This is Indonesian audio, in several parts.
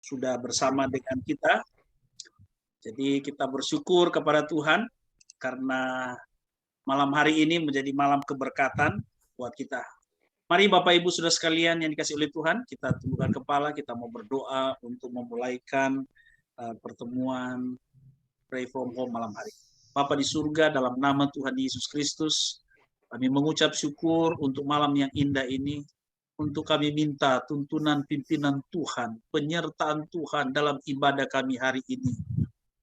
sudah bersama dengan kita. Jadi kita bersyukur kepada Tuhan karena malam hari ini menjadi malam keberkatan buat kita. Mari Bapak Ibu Saudara sekalian yang dikasihi oleh Tuhan, kita tundukkan kepala, kita mau berdoa untuk memulaikan pertemuan Pray From Home malam hari. Bapa di surga, dalam nama Tuhan Yesus Kristus, kami mengucap syukur untuk malam yang indah ini, untuk kami minta tuntunan pimpinan Tuhan, penyertaan Tuhan dalam ibadah kami hari ini.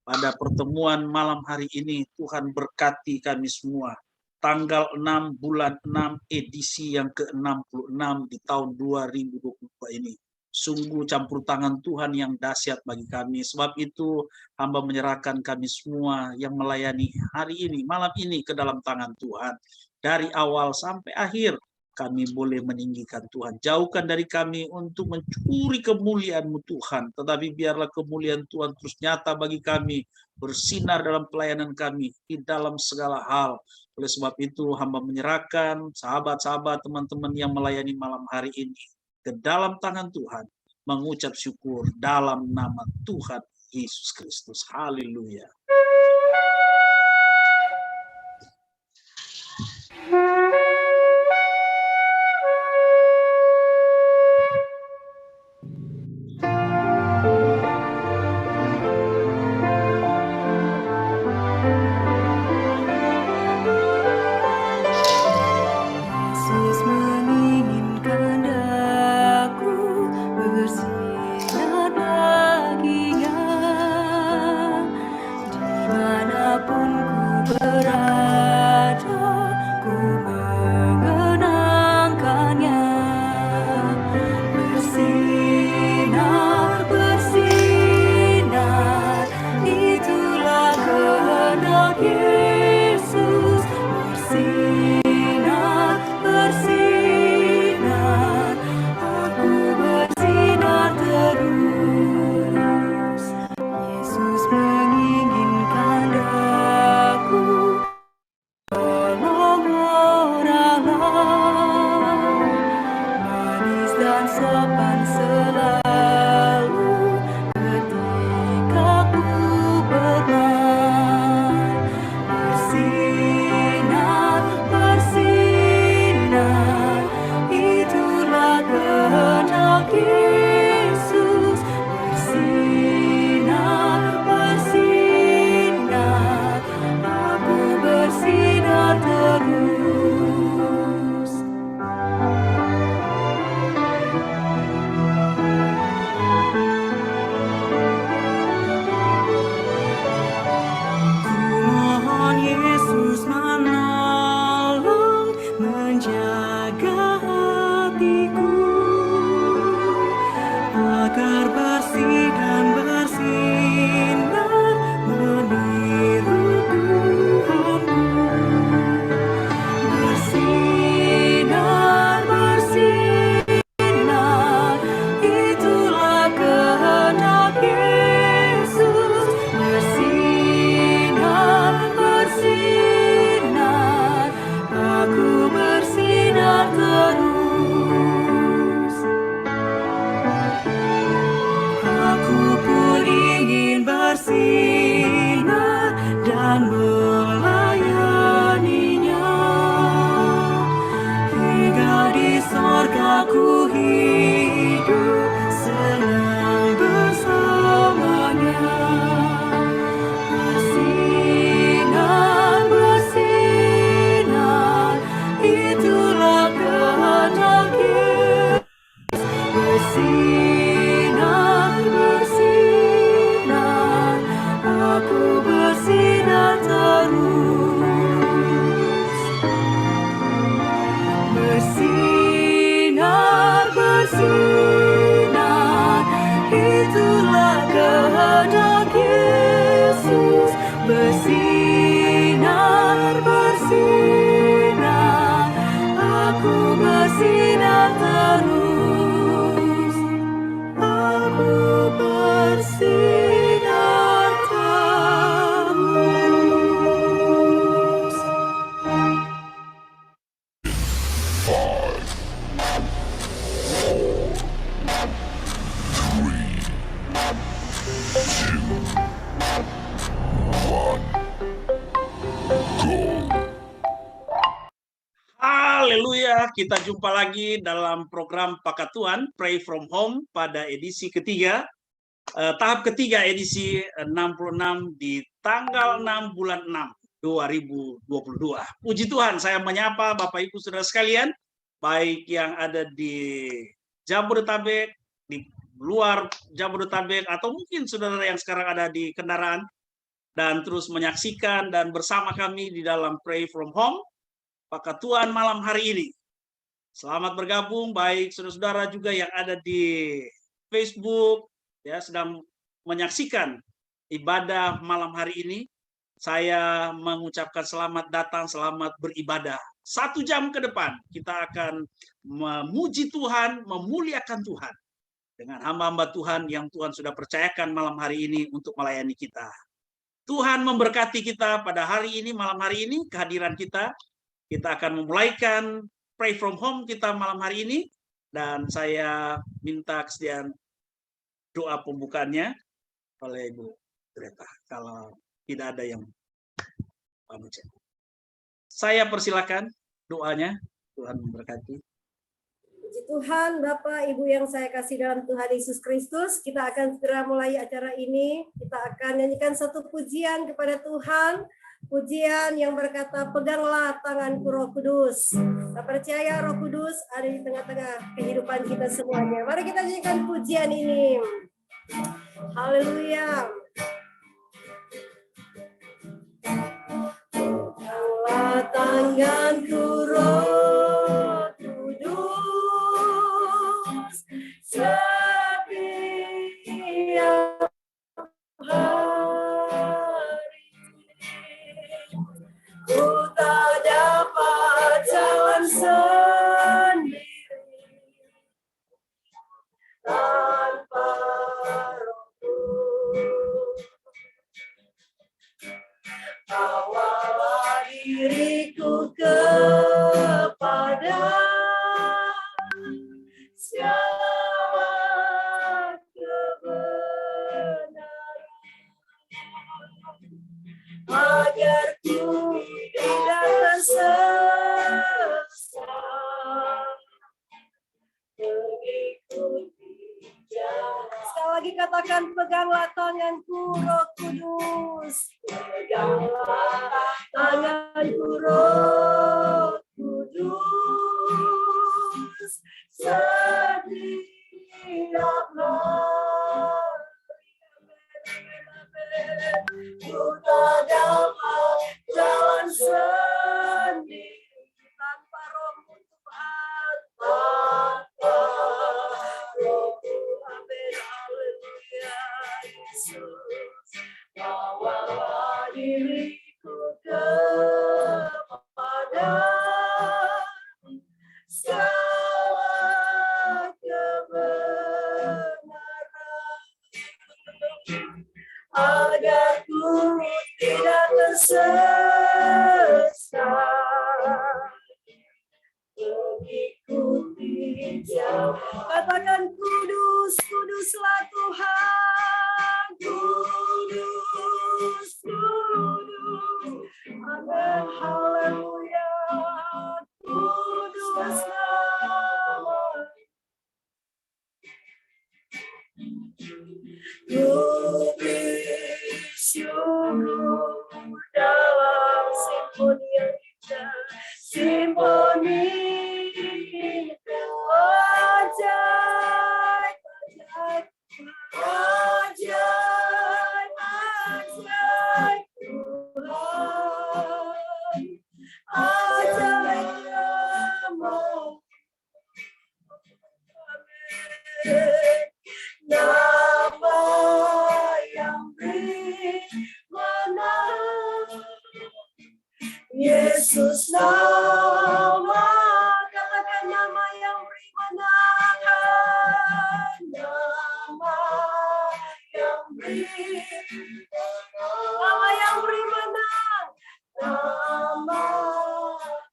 Pada pertemuan malam hari ini, Tuhan berkati kami semua. Tanggal 6 bulan 6 edisi yang ke-66 di tahun 2022 ini. Sungguh campur tangan Tuhan yang dahsyat bagi kami. Sebab itu hamba menyerahkan kami semua yang melayani hari ini, malam ini ke dalam tangan Tuhan. Dari awal sampai akhir kami boleh meninggikan Tuhan. Jauhkan dari kami untuk mencuri kemuliaan-Mu Tuhan. Tetapi biarlah kemuliaan Tuhan terus nyata bagi kami. Bersinar dalam pelayanan kami. Di dalam segala hal. Oleh sebab itu hamba menyerahkan sahabat-sahabat teman-teman yang melayani malam hari ini. Ke dalam tangan Tuhan. Mengucap syukur dalam nama Tuhan Yesus Kristus. Haleluya. kita jumpa lagi dalam program Pakatuan Pray From Home pada edisi ketiga, tahap ketiga edisi 66 di tanggal 6 bulan 6 2022. Puji Tuhan, saya menyapa Bapak Ibu Saudara sekalian, baik yang ada di Jabodetabek, di luar Jabodetabek, atau mungkin saudara yang sekarang ada di kendaraan, dan terus menyaksikan dan bersama kami di dalam Pray From Home Pakatuan malam hari ini. Selamat bergabung, baik saudara-saudara juga yang ada di Facebook, ya, sedang menyaksikan ibadah malam hari ini. Saya mengucapkan selamat datang, selamat beribadah. 1 jam ke depan kita akan memuji Tuhan, memuliakan Tuhan dengan hamba-hamba Tuhan yang Tuhan sudah percayakan malam hari ini untuk melayani kita. Tuhan memberkati kita pada hari ini, malam hari ini, kehadiran kita. Kita akan memulaikan Pray From Home kita malam hari ini, dan saya minta kesediaan doa pembukaannya oleh Ibu Greta. Kalau tidak ada yang pamit, saya persilakan doanya. Tuhan memberkati. Puji Tuhan, Bapak, Ibu yang saya kasih dalam Tuhan Yesus Kristus, kita akan segera mulai acara ini. Kita akan nyanyikan satu pujian kepada Tuhan. Pujian yang berkata, peganglah tanganku Roh Kudus. Saya percaya Roh Kudus ada di tengah-tengah kehidupan kita semuanya. Mari kita nyanyikan pujian ini. Haleluya. Peganglah tanganku Roh Kudus. Setiap ku tak dapat jalan sendiri tanpa Rohmu. Bawalah diriku kepada siapa kebenaran, agar ku tidak tersesat mengikuti jalan. Sekali lagi katakan, peganglah tanganku Roh Kudus. Peganglah tanganku Roh Kudus. Setiap ku tak dapat jalan sendiri tanpa Rohmu Tuhan, tanpa Rohmu. Amin, haleluya. Yesus, bawalah diriku kepada segala kebenaran, agar ku tidak tersesat mengikuti jalan. Katakan, kudus, kuduslah Tuhan, kudus, kudus. Amin, haleluya. Kudus nama. Ku bersyukur dalam simfoni yang indah, simfoni ajaib, ajaib, ajaib, ajaib Tuhan, ajaib nama. Nama yang beri menang, Yesus nama. Katakan, nama yang beri menang, nama yang beri, nama yang beri menang, nama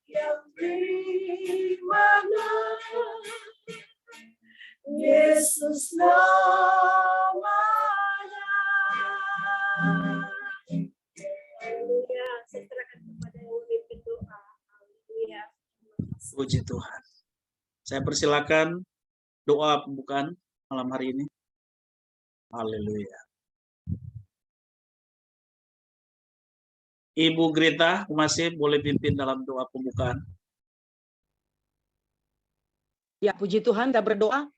yang beri menang, Yesus namanya. Haleluya. Saya serahkan kepada yang memimpin doa. Haleluya. Puji Tuhan. Saya persilakan doa pembukaan malam hari ini. Haleluya. Ibu Greta, masih boleh pimpin dalam doa pembukaan. Ya, puji Tuhan, kita berdoa.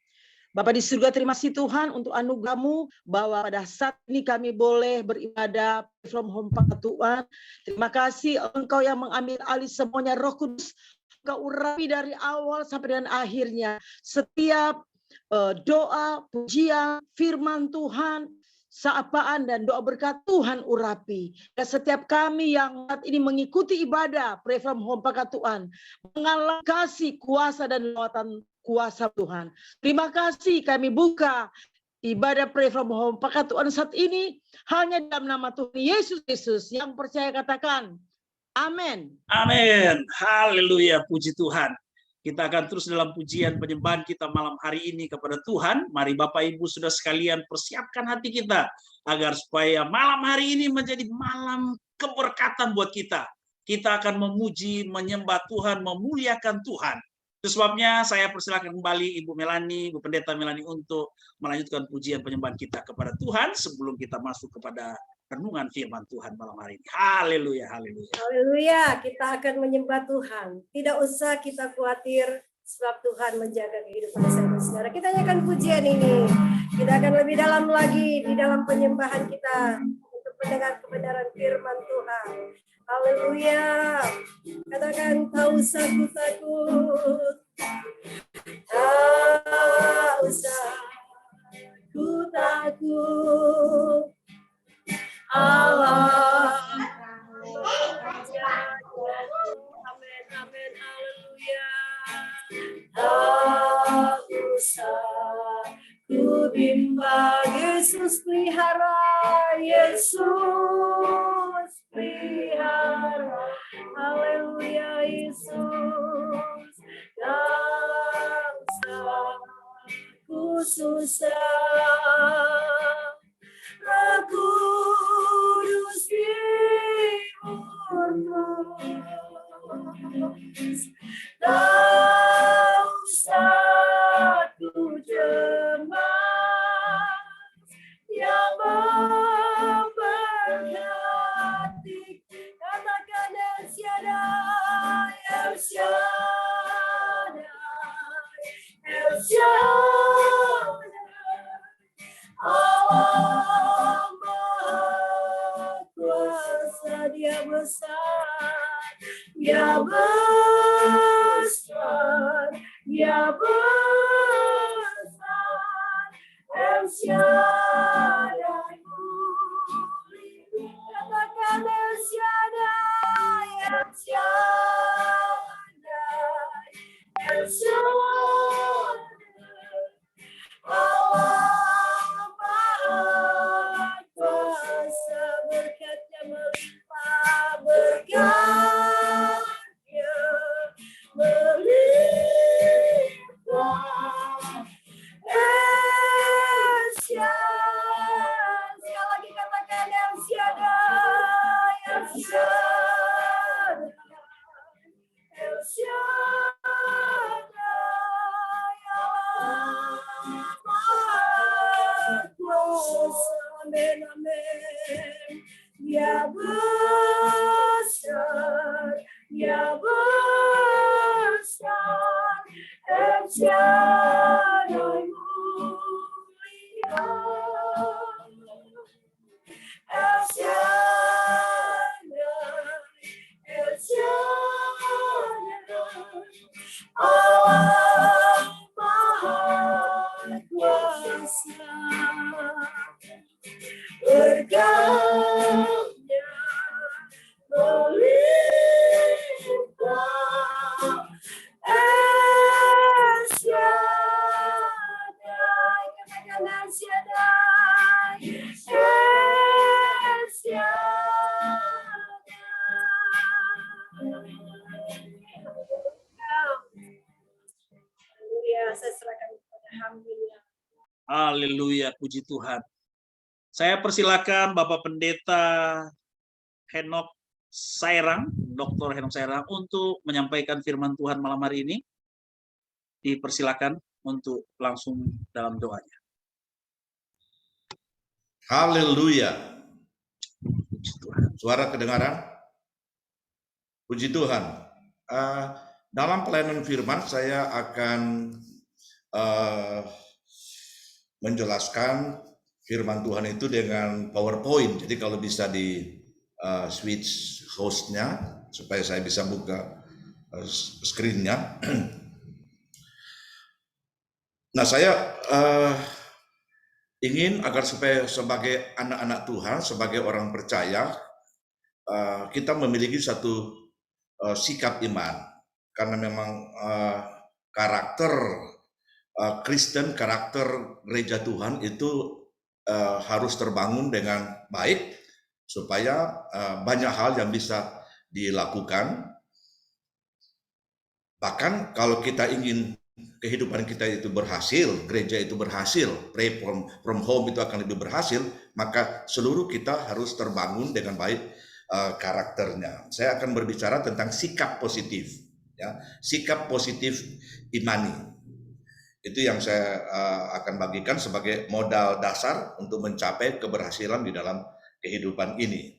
Bapa di surga, terima kasih Tuhan untuk anugerah-Mu bahwa pada saat ini kami boleh beribadah from home Tuhan. Terima kasih Engkau yang mengambil alih semuanya, Roh Kudus. Engkau urapi dari awal sampai dengan akhirnya. Setiap doa, pujian, firman Tuhan, sapaan dan doa berkat Tuhan urapi. Dan setiap kami yang saat ini mengikuti ibadah pray from home Tuhan, mengalami kasih, kuasa dan lawatan kuasa Tuhan. Terima kasih kami buka ibadah pray from home Tuhan saat ini hanya dalam nama Tuhan Yesus Kristus. Yang percaya katakan amin. Amin. Haleluya, puji Tuhan. Kita akan terus dalam pujian penyembahan kita malam hari ini kepada Tuhan. Mari Bapak Ibu sudah sekalian persiapkan hati kita agar supaya malam hari ini menjadi malam keberkatan buat kita. Kita akan memuji, menyembah Tuhan, memuliakan Tuhan. Itu sebabnya saya persilakan kembali Ibu Melani, Ibu Pendeta Melani untuk melanjutkan pujian penyembahan kita kepada Tuhan sebelum kita masuk kepada renungan firman Tuhan malam hari ini. Haleluya, haleluya. Haleluya, kita akan menyembah Tuhan. Tidak usah kita khawatir sebab Tuhan menjaga kehidupan saudara. Kita nyanyikan pujian ini. Kita akan lebih dalam lagi di dalam penyembahan kita untuk mendengar kebenaran firman Tuhan. Haleluya. Katakan tak usah ku takut. Tak usah ku takut. Allah. Amin, amin, haleluya. Tak usah ku bimbang, Yesus pelihara, Yesus pelihara, haleluya Yesus. Tak usah ku susah, Aku kudus diurus, tak usah ku cemas, yang memberkati, katakan El Shaddai, El Shaddai, El Shaddai. Allah Maha Kuasa, Dia besar, Dia besar, Dia besar. El Shaddai mulia, katakan El Shaddai, El Shaddai, El Shaddai. Allah Maha Kuasa, berkat-Nya melimpah, berkat-Nya melimpah. El Shaddai, sekali lagi katakan El Shaddai, El Shaddai, El Shaddai. Amin, amin. Ya besar, ya besar, El Shaddai mulia, El Shaddai, El Shaddai, Allah Maha Kuasa, berkat-Nya melimpah. El Shaddai, katakan El Shaddai, El Shaddai. Haleluya, saya serahkan kepada Haleluya. Haleluya, puji Tuhan. Saya persilakan Bapak Pendeta Henok Sairang, Dr. Henok Sairang, untuk menyampaikan firman Tuhan malam hari ini. dipersilakan untuk langsung dalam doanya. Haleluya. Suara kedengaran? Puji Tuhan. Dalam pelayanan firman saya akan menjelaskan firman Tuhan itu dengan PowerPoint. Jadi kalau bisa di switch hostnya supaya saya bisa buka screen-nya. Nah, saya ingin agar supaya sebagai anak-anak Tuhan, sebagai orang percaya, kita memiliki satu sikap iman, karena memang karakter Kristen, karakter gereja Tuhan itu harus terbangun dengan baik supaya banyak hal yang bisa dilakukan. Bahkan kalau kita ingin kehidupan kita itu berhasil, gereja itu berhasil, pray from home itu akan lebih berhasil, maka seluruh kita harus terbangun dengan baik karakternya. Saya akan berbicara tentang sikap positif, ya, sikap positif imani. Itu yang saya akan bagikan sebagai modal dasar untuk mencapai keberhasilan di dalam kehidupan ini.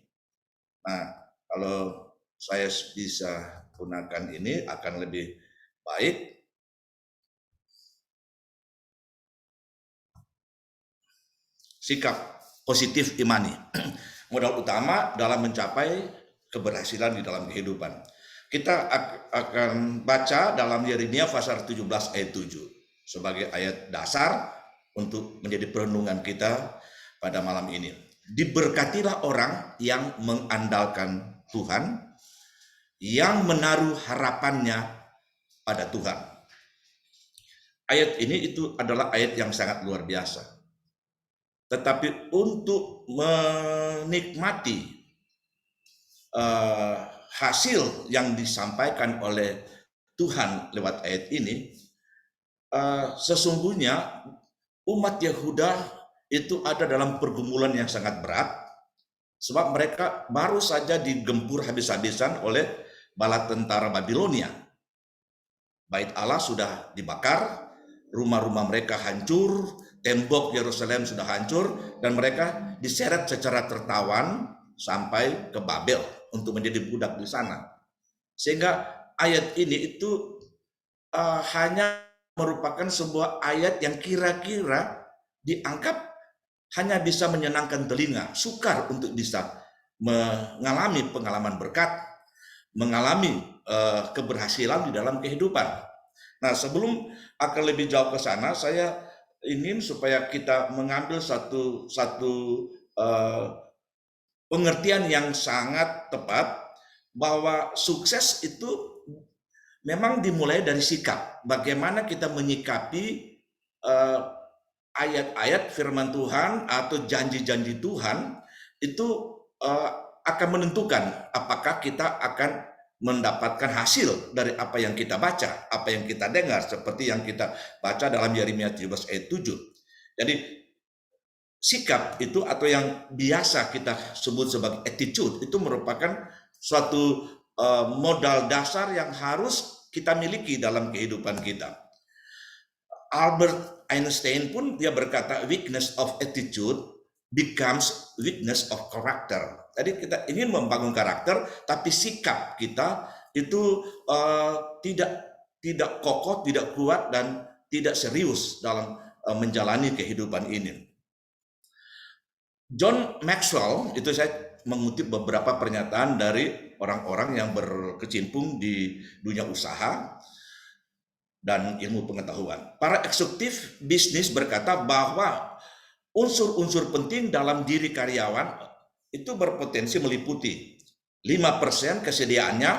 Nah, kalau saya bisa gunakan ini akan lebih baik. Sikap positif imani. Modal utama dalam mencapai keberhasilan di dalam kehidupan. Kita akan baca dalam Yeremia pasal 17 ayat 7 sebagai ayat dasar untuk menjadi perenungan kita pada malam ini. Diberkatilah orang yang mengandalkan Tuhan, yang menaruh harapannya pada Tuhan. Ayat ini itu adalah ayat yang sangat luar biasa. Tetapi untuk menikmati hasil yang disampaikan oleh Tuhan lewat ayat ini, sesungguhnya umat Yehuda itu ada dalam pergumulan yang sangat berat, sebab mereka baru saja digempur habis-habisan oleh bala tentara Babilonia. Bait Allah sudah dibakar, rumah-rumah mereka hancur, tembok Yerusalem sudah hancur, dan mereka diseret secara tertawan sampai ke Babel untuk menjadi budak di sana. Sehingga ayat ini itu hanya merupakan sebuah ayat yang kira-kira dianggap hanya bisa menyenangkan telinga, sukar untuk bisa mengalami pengalaman berkat, mengalami keberhasilan di dalam kehidupan. Nah, sebelum akan lebih jauh ke sana, saya ingin supaya kita mengambil satu pengertian yang sangat tepat bahwa sukses itu memang dimulai dari sikap. Bagaimana kita menyikapi ayat-ayat firman Tuhan atau janji-janji Tuhan itu akan menentukan apakah kita akan mendapatkan hasil dari apa yang kita baca, apa yang kita dengar, seperti yang kita baca dalam Yeremia 17 ayat 7. Jadi sikap itu atau yang biasa kita sebut sebagai attitude itu merupakan suatu modal dasar yang harus kita miliki dalam kehidupan kita. Albert Einstein pun dia berkata weakness of attitude becomes weakness of character. Jadi kita ingin membangun karakter, tapi sikap kita itu tidak kokoh, tidak kuat, dan tidak serius dalam menjalani kehidupan ini. John Maxwell, itu saya mengutip beberapa pernyataan dari orang-orang yang berkecimpung di dunia usaha dan ilmu pengetahuan. Para eksekutif bisnis berkata bahwa unsur-unsur penting dalam diri karyawan itu berpotensi meliputi 5% kesediaannya,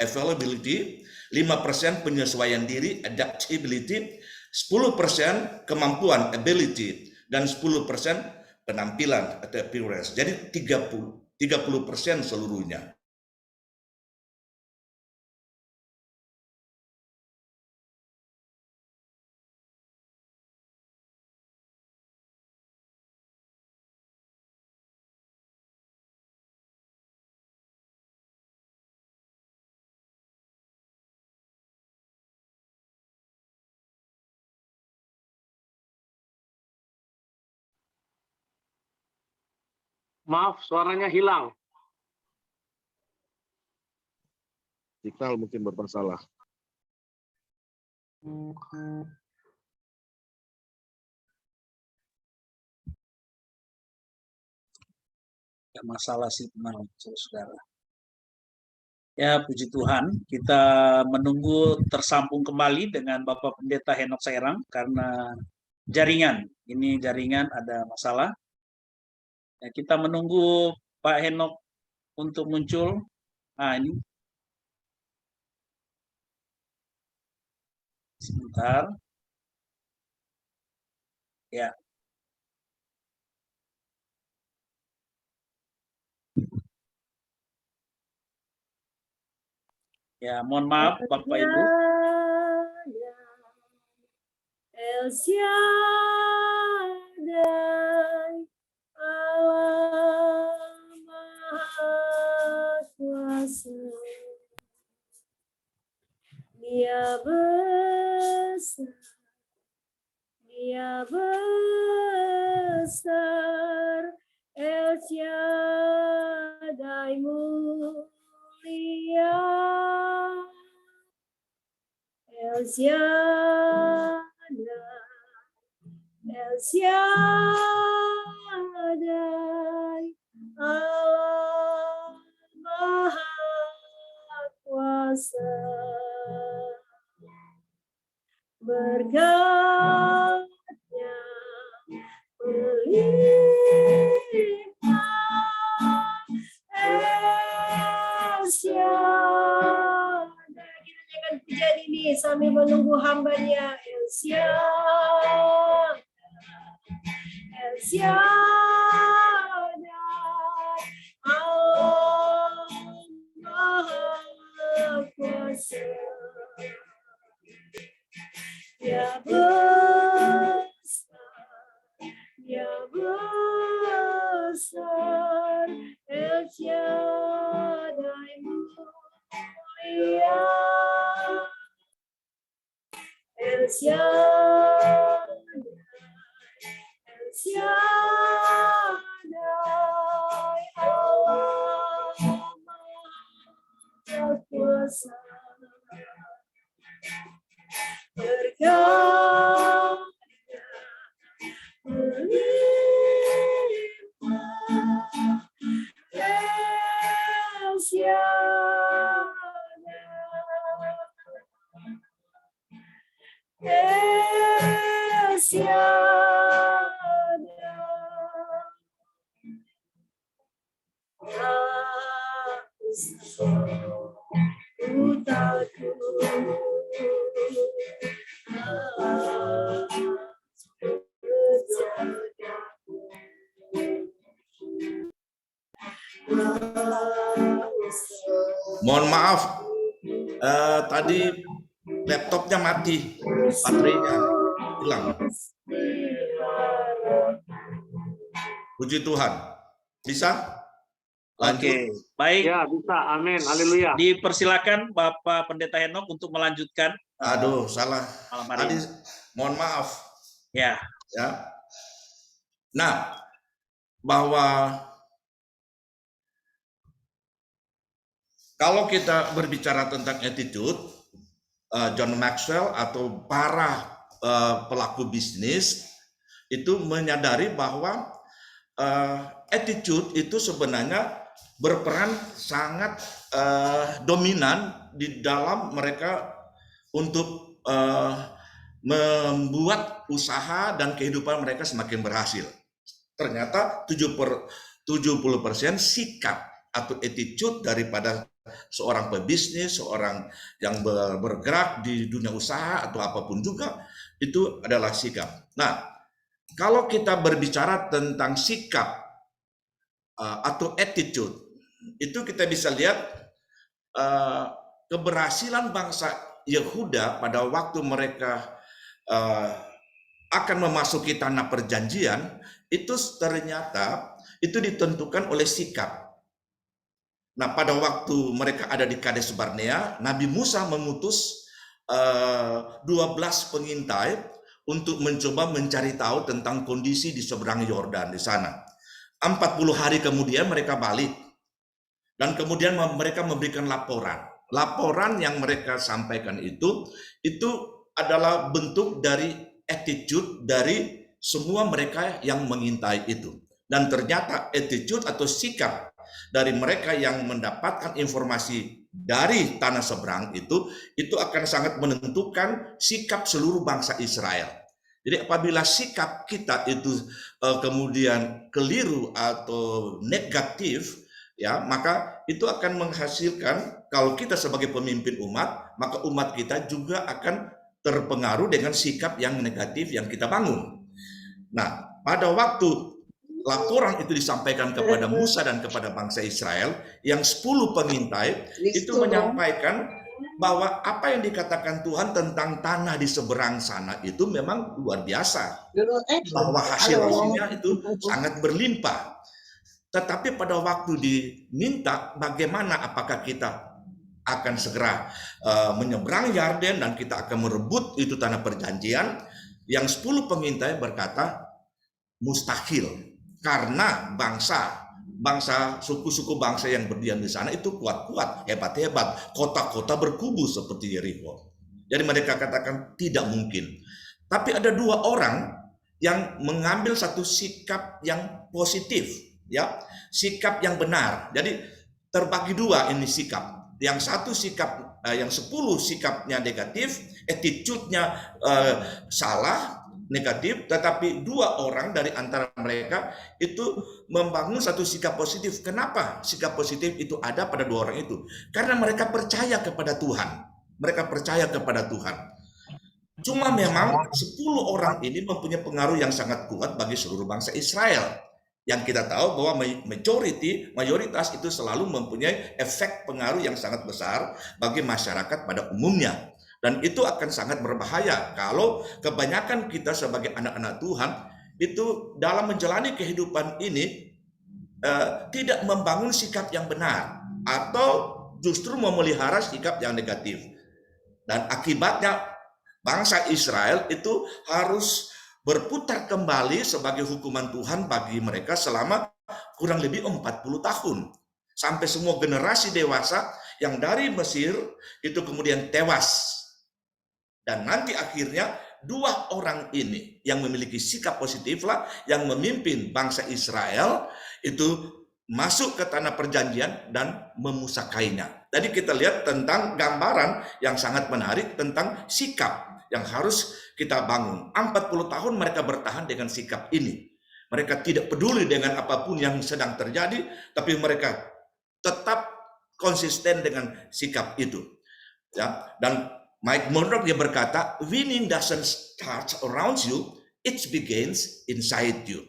availability, 5% penyesuaian diri, adaptability, 10% kemampuan, ability, dan 10% penampilan atau appearance. Jadi 30% seluruhnya. Maaf, suaranya hilang. Signal mungkin bermasalah. Tidak masalah signal, saudara. Ya, puji Tuhan, kita menunggu tersambung kembali dengan Bapak Pendeta Henok Sairang karena jaringan. Ini jaringan ada masalah. Ya, kita menunggu Pak Henok untuk muncul. Nah, ini. Sebentar. Ya. Ya, mohon maaf Bapak Ibu. El Shaddai, Allah Maha Kuasa, Dia besar, Dia besar, El Shaddai mulia, El Shaddai, El Shaddai, Allah Maha Kuasa, berkatnya melimpah, El Shaddai. Kita jangan pujian ini sambil menunggu hambanya, El Shaddai, El Shaddai, Allah Maha Kuasa, Dia besar, Dia besar, El Shaddai mulia, El Shaddai, El Shaddai, Allah Maha Kuasa, berkatnya melimpah, El Shaddai, El Shaddai, ku takut Mohon maaf, tadi laptopnya mati, baterainya hilang. Puji Tuhan. Bisa? Lanjut. Oke, baik. Ya, bisa. Amin. Haleluya. Dipersilakan Bapak Pendeta Henok untuk melanjutkan. Aduh, salah. Malam hari Tadi ini. mohon maaf. Ya. Ya. Nah, bahwa kalau kita berbicara tentang attitude, John Maxwell atau para pelaku bisnis itu menyadari bahwa attitude itu sebenarnya berperan sangat dominan di dalam mereka untuk membuat usaha dan kehidupan mereka semakin berhasil. Ternyata 70% sikap atau attitude daripada seorang pebisnis, seorang yang bergerak di dunia usaha atau apapun juga, itu adalah sikap. Nah, kalau kita berbicara tentang sikap atau attitude, itu kita bisa lihat keberhasilan bangsa Yehuda pada waktu mereka akan memasuki tanah perjanjian, itu ternyata itu ditentukan oleh sikap. Nah, pada waktu mereka ada di Kades Barnea, Nabi Musa mengutus 12 pengintai untuk mencoba mencari tahu tentang kondisi di seberang Yordan di sana. 40 hari kemudian mereka balik. Dan kemudian mereka memberikan laporan. Laporan yang mereka sampaikan itu adalah bentuk dari attitude dari semua mereka yang mengintai itu. Dan ternyata attitude atau sikap dari mereka yang mendapatkan informasi dari tanah seberang itu akan sangat menentukan sikap seluruh bangsa Israel. Jadi apabila sikap kita itu kemudian keliru atau negatif, ya, maka itu akan menghasilkan, kalau kita sebagai pemimpin umat, maka umat kita juga akan terpengaruh dengan sikap yang negatif yang kita bangun. Nah, pada waktu laporan itu disampaikan kepada Musa dan kepada bangsa Israel, yang 10 pengintai itu menyampaikan bahwa apa yang dikatakan Tuhan tentang tanah di seberang sana itu memang luar biasa, bahwa hasil-hasilnya itu sangat berlimpah. Tetapi pada waktu diminta bagaimana, apakah kita akan segera menyeberang Yarden dan kita akan merebut itu tanah perjanjian, yang 10 pengintai berkata mustahil, karena suku-suku bangsa yang berdiam di sana itu kuat-kuat, hebat-hebat, kota-kota berkubu seperti Yeriko. Jadi mereka katakan tidak mungkin. Tapi ada 2 orang yang mengambil satu sikap yang positif, ya, sikap yang benar. Jadi terbagi 2 ini sikap. Yang satu sikap, yang 10 sikapnya negatif, attitude-nya salah, negatif, tetapi 2 orang dari antara mereka itu membangun satu sikap positif. Kenapa sikap positif itu ada pada 2 orang itu? Karena mereka percaya kepada Tuhan. Mereka percaya kepada Tuhan. Cuma memang 10 orang ini mempunyai pengaruh yang sangat kuat bagi seluruh bangsa Israel. Yang kita tahu bahwa mayoritas itu selalu mempunyai efek pengaruh yang sangat besar bagi masyarakat pada umumnya. Dan itu akan sangat berbahaya kalau kebanyakan kita sebagai anak-anak Tuhan itu dalam menjalani kehidupan ini tidak membangun sikap yang benar atau justru memelihara sikap yang negatif. Dan akibatnya bangsa Israel itu harus berputar kembali sebagai hukuman Tuhan bagi mereka selama kurang lebih 40 tahun. Sampai semua generasi dewasa yang dari Mesir itu kemudian tewas. Dan nanti akhirnya 2 orang ini yang memiliki sikap positiflah yang memimpin bangsa Israel itu masuk ke tanah perjanjian dan memusakainya. Jadi kita lihat tentang gambaran yang sangat menarik tentang sikap yang harus kita bangun. 40 tahun mereka bertahan dengan sikap ini. Mereka tidak peduli dengan apapun yang sedang terjadi, tapi mereka tetap konsisten dengan sikap itu. Ya, dan Mike Murdock dia berkata, winning doesn't start around you, it begins inside you.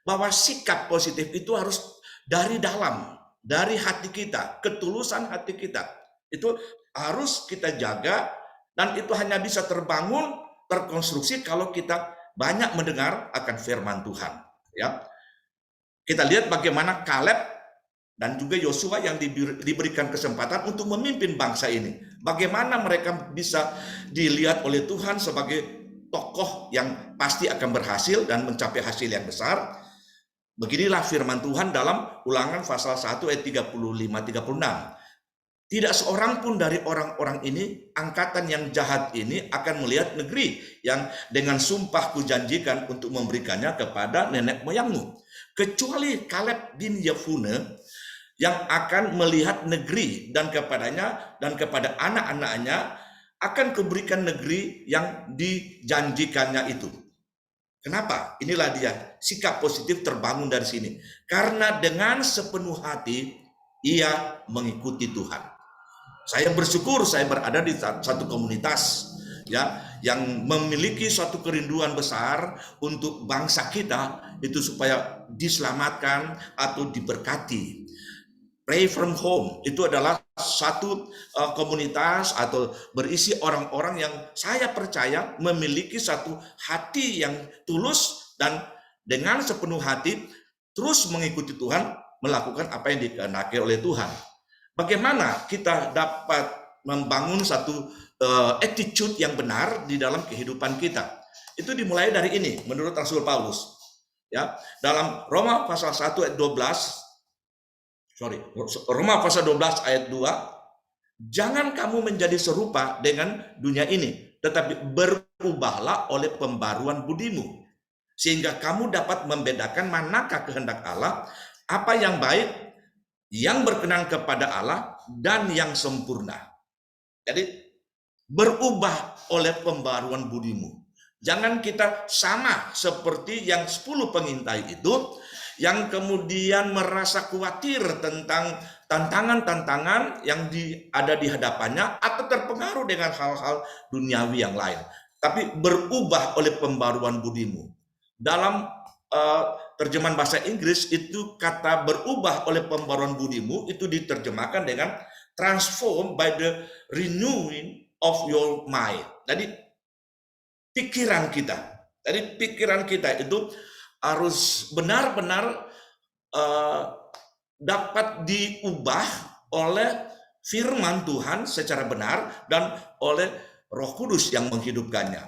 Bahwa sikap positif itu harus dari dalam, dari hati kita, ketulusan hati kita. Itu harus kita jaga dan itu hanya bisa terbangun, terkonstruksi kalau kita banyak mendengar akan firman Tuhan. Ya, kita lihat bagaimana Kaleb dan juga Yosua yang diberikan kesempatan untuk memimpin bangsa ini. Bagaimana mereka bisa dilihat oleh Tuhan sebagai tokoh yang pasti akan berhasil dan mencapai hasil yang besar. Beginilah firman Tuhan dalam Ulangan pasal 1 ayat 35-36. Tidak seorang pun dari orang-orang ini, angkatan yang jahat ini akan melihat negeri yang dengan sumpah kujanjikan untuk memberikannya kepada nenek moyangmu. Kecuali Kaleb bin Yefune yang akan melihat negeri dan kepadanya dan kepada anak-anaknya akan kuberikan negeri yang dijanjikannya itu. Kenapa? Inilah dia, sikap positif terbangun dari sini. Karena dengan sepenuh hati ia mengikuti Tuhan. Saya bersyukur saya berada di satu komunitas ya yang memiliki suatu kerinduan besar untuk bangsa kita itu supaya diselamatkan atau diberkati. Pray from home itu adalah satu komunitas atau berisi orang-orang yang saya percaya memiliki satu hati yang tulus dan dengan sepenuh hati terus mengikuti Tuhan, melakukan apa yang dikehendaki oleh Tuhan. Bagaimana kita dapat membangun satu attitude yang benar di dalam kehidupan kita? Itu dimulai dari ini menurut Rasul Paulus. Ya, dalam Roma pasal 1 ayat 12, Roma pasal 12 ayat 2, jangan kamu menjadi serupa dengan dunia ini, tetapi berubahlah oleh pembaruan budimu, sehingga kamu dapat membedakan manakah kehendak Allah, apa yang baik, yang berkenan kepada Allah, dan yang sempurna. Jadi, berubah oleh pembaruan budimu. Jangan kita sama seperti yang 10 pengintai itu, yang kemudian merasa khawatir tentang tantangan-tantangan yang ada di hadapannya atau terpengaruh dengan hal-hal duniawi yang lain. Tapi berubah oleh pembaruan budimu. Dalam terjemahan bahasa Inggris itu kata berubah oleh pembaruan budimu itu diterjemahkan dengan transform by the renewing of your mind. Jadi pikiran kita itu harus benar-benar dapat diubah oleh firman Tuhan secara benar dan oleh Roh Kudus yang menghidupkannya.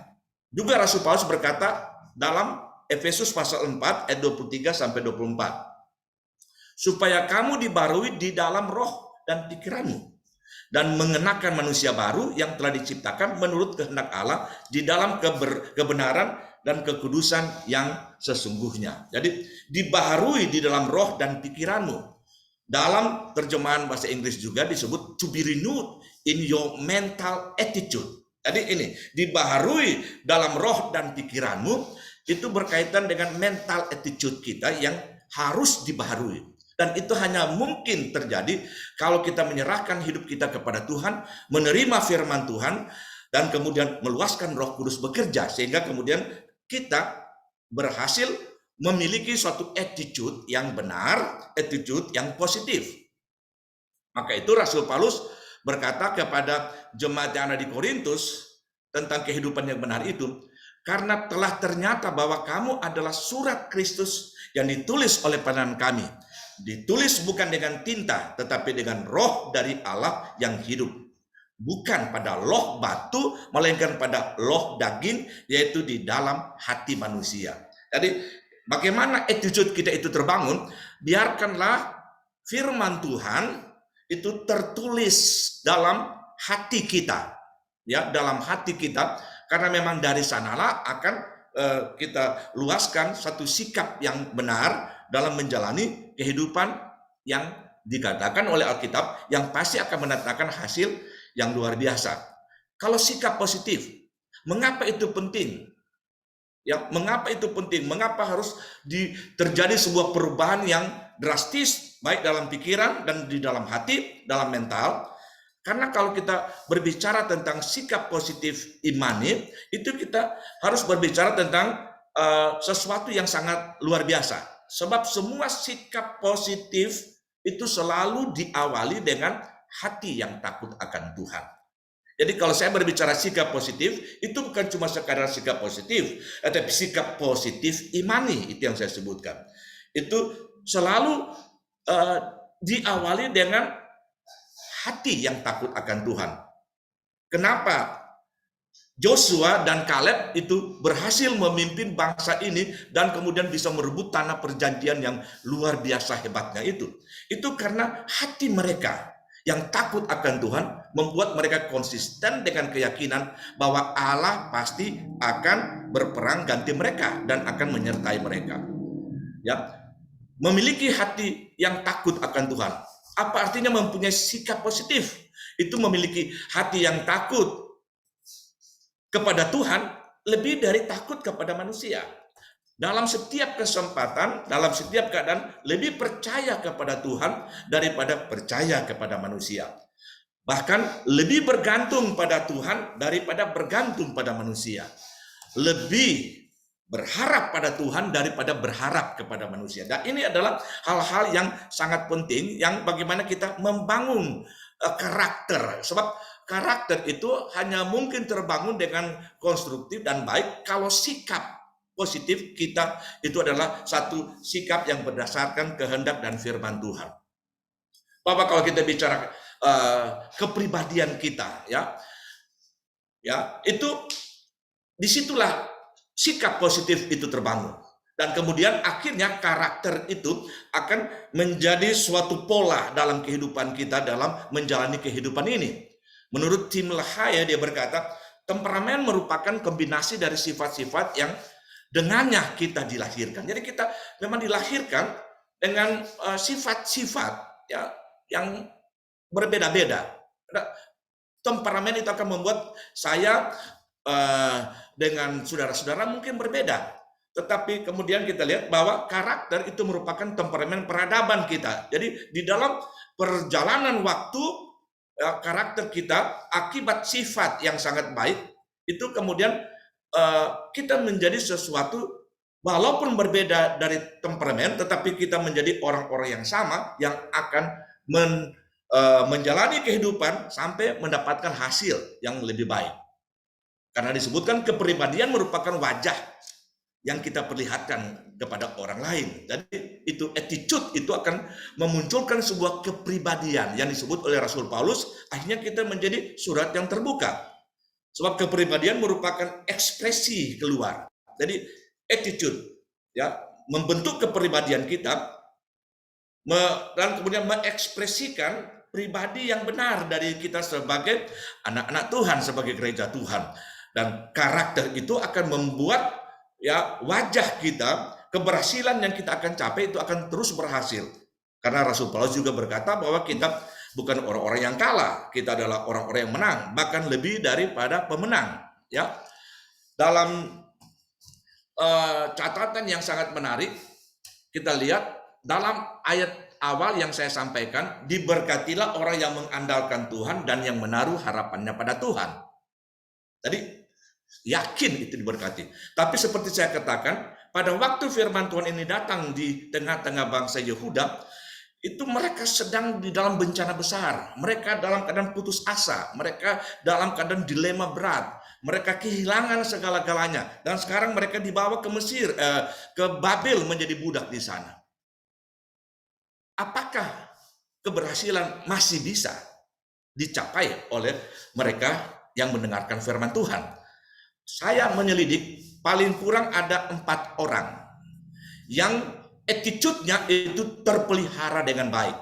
Juga Rasul Paulus berkata dalam Efesus pasal 4 ayat 23 sampai 24, supaya kamu dibarui di dalam roh dan pikiranmu, dan mengenakan manusia baru yang telah diciptakan menurut kehendak Allah di dalam kebenaran dan kekudusan yang sesungguhnya. Jadi dibaharui di dalam roh dan pikiranmu. Dalam terjemahan bahasa Inggris juga disebut to be renewed in your mental attitude. Jadi ini dibaharui dalam roh dan pikiranmu itu berkaitan dengan mental attitude kita yang harus dibaharui. Dan itu hanya mungkin terjadi kalau kita menyerahkan hidup kita kepada Tuhan, menerima firman Tuhan, dan kemudian meluaskan Roh Kudus bekerja, sehingga kemudian kita berhasil memiliki suatu attitude yang benar, attitude yang positif. Maka itu Rasul Paulus berkata kepada jemaat yang ada di Korintus tentang kehidupan yang benar itu, karena telah ternyata bahwa kamu adalah surat Kristus yang ditulis oleh pandangan kami. Ditulis bukan dengan tinta, tetapi dengan roh dari Allah yang hidup. Bukan pada loh batu, melainkan pada loh daging, yaitu di dalam hati manusia. Jadi, bagaimana attitude kita itu terbangun? Biarkanlah firman Tuhan itu tertulis dalam hati kita. Ya, dalam hati kita. Karena memang dari sanalah akan kita luaskan satu sikap yang benar dalam menjalani kehidupan yang dikatakan oleh Alkitab yang pasti akan mendatangkan hasil yang luar biasa. Kalau sikap positif, mengapa itu penting? Ya, mengapa itu penting? Mengapa harus terjadi sebuah perubahan yang drastis baik dalam pikiran dan di dalam hati, dalam mental? Karena kalau kita berbicara tentang sikap positif imani, itu kita harus berbicara tentang sesuatu yang sangat luar biasa. Sebab semua sikap positif itu selalu diawali dengan hati yang takut akan Tuhan. Jadi kalau saya berbicara sikap positif, itu bukan cuma sekadar sikap positif, tetapi sikap positif imani, itu yang saya sebutkan. Itu selalu diawali dengan hati yang takut akan Tuhan. Kenapa Joshua dan Kaleb itu berhasil memimpin bangsa ini dan kemudian bisa merebut tanah perjanjian yang luar biasa hebatnya itu? Itu karena hati mereka yang takut akan Tuhan membuat mereka konsisten dengan keyakinan bahwa Allah pasti akan berperang ganti mereka dan akan menyertai mereka. Ya, memiliki hati yang takut akan Tuhan. Apa artinya mempunyai sikap positif? Itu memiliki hati yang takut kepada Tuhan lebih dari takut kepada manusia. Dalam setiap kesempatan, dalam setiap keadaan, lebih percaya kepada Tuhan daripada percaya kepada manusia. Bahkan lebih bergantung pada Tuhan daripada bergantung pada manusia. Lebih berharap pada Tuhan daripada berharap kepada manusia. Dan ini adalah hal-hal yang sangat penting, yang bagaimana kita membangun karakter. Sebab karakter itu hanya mungkin terbangun dengan konstruktif dan baik kalau sikap positif kita itu adalah satu sikap yang berdasarkan kehendak dan firman Tuhan. Bapak, kalau kita bicara kepribadian kita, ya itu disitulah sikap positif itu terbangun. Dan kemudian akhirnya karakter itu akan menjadi suatu pola dalam kehidupan kita dalam menjalani kehidupan ini. Menurut Tim LaHaye, dia berkata, temperamen merupakan kombinasi dari sifat-sifat yang dengannya kita dilahirkan. Jadi kita memang dilahirkan dengan sifat-sifat ya yang berbeda-beda. Temperamen itu akan membuat saya dengan saudara-saudara mungkin berbeda. Tetapi kemudian kita lihat bahwa karakter itu merupakan temperamen peradaban kita. Jadi di dalam perjalanan waktu, karakter kita akibat sifat yang sangat baik, itu kemudian kita menjadi sesuatu walaupun berbeda dari temperamen, tetapi kita menjadi orang-orang yang sama yang akan menjalani kehidupan sampai mendapatkan hasil yang lebih baik. Karena disebutkan kepribadian merupakan wajah yang kita perlihatkan kepada orang lain. Jadi itu attitude itu akan memunculkan sebuah kepribadian yang disebut oleh Rasul Paulus, akhirnya kita menjadi surat yang terbuka. Sebab kepribadian merupakan ekspresi keluar. Jadi attitude ya membentuk kepribadian kita dan kemudian mengekspresikan pribadi yang benar dari kita sebagai anak-anak Tuhan, sebagai gereja Tuhan. Dan karakter itu akan membuat ya wajah kita, keberhasilan yang kita akan capai itu akan terus berhasil. Karena Rasul Paulus juga berkata bahwa kita bukan orang-orang yang kalah, kita adalah orang-orang yang menang, bahkan lebih daripada pemenang. Ya, dalam catatan yang sangat menarik, kita lihat dalam ayat awal yang saya sampaikan, diberkatilah orang yang mengandalkan Tuhan dan yang menaruh harapannya pada Tuhan. Jadi yakin itu diberkati. Tapi seperti saya katakan, pada waktu firman Tuhan ini datang di tengah-tengah bangsa Yehuda, itu mereka sedang di dalam bencana besar. Mereka dalam keadaan putus asa. Mereka dalam keadaan dilema berat. Mereka kehilangan segala-galanya. Dan sekarang mereka dibawa ke Mesir, ke Babel menjadi budak di sana. Apakah keberhasilan masih bisa dicapai oleh mereka yang mendengarkan firman Tuhan? Saya menyelidik paling kurang ada 4 orang yang attitude-nya itu terpelihara dengan baik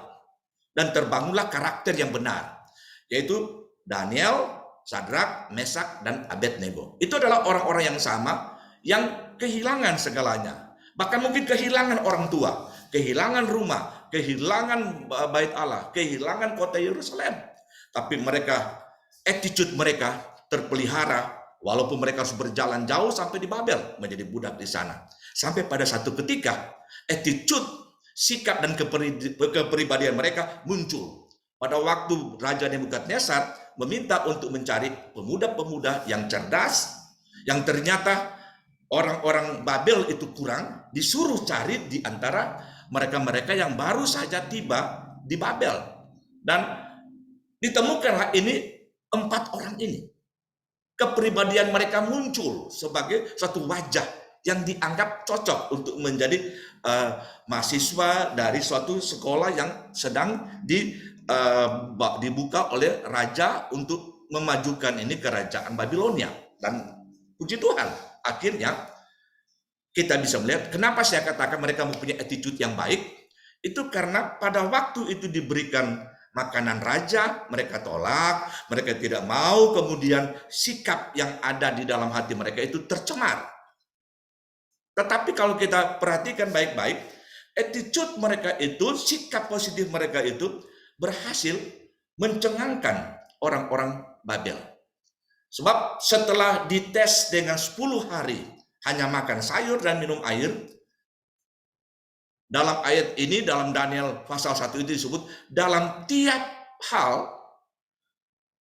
dan terbangunlah karakter yang benar, yaitu Daniel, Sadrak, Mesak, dan Abednego. Itu adalah orang-orang yang sama yang kehilangan segalanya, bahkan mungkin kehilangan orang tua, kehilangan rumah, kehilangan bait Allah, kehilangan kota Yerusalem, tapi mereka attitude mereka terpelihara. Walaupun mereka harus berjalan jauh sampai di Babel, menjadi budak di sana. Sampai pada satu ketika, attitude, sikap, dan kepribadian mereka muncul. Pada waktu Raja Nebukadnezar meminta untuk mencari pemuda-pemuda yang cerdas, yang ternyata orang-orang Babel itu kurang, disuruh cari di antara mereka-mereka yang baru saja tiba di Babel. Dan ditemukanlah ini 4 orang ini. Kepribadian mereka muncul sebagai suatu wajah yang dianggap cocok untuk menjadi mahasiswa dari suatu sekolah yang sedang dibuka oleh raja untuk memajukan ini kerajaan Babilonia. Dan puji Tuhan, akhirnya kita bisa melihat kenapa saya katakan mereka mempunyai attitude yang baik. Itu karena pada waktu itu diberikan makanan raja, mereka tolak, mereka tidak mau, kemudian sikap yang ada di dalam hati mereka itu tercemar. Tetapi kalau kita perhatikan baik-baik, attitude mereka itu, sikap positif mereka itu berhasil mencengangkan orang-orang Babel. Sebab setelah dites dengan 10 hari, hanya makan sayur dan minum air, dalam ayat ini, dalam Daniel pasal 1 itu disebut, dalam tiap hal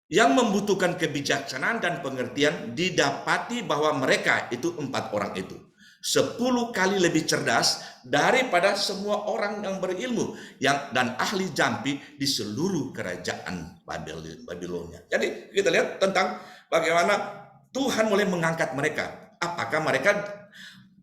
yang membutuhkan kebijaksanaan dan pengertian, didapati bahwa mereka itu 4 orang itu 10 kali lebih cerdas daripada semua orang yang berilmu dan ahli jampi di seluruh kerajaan Babilonia. Jadi kita lihat tentang bagaimana Tuhan mulai mengangkat mereka. Apakah mereka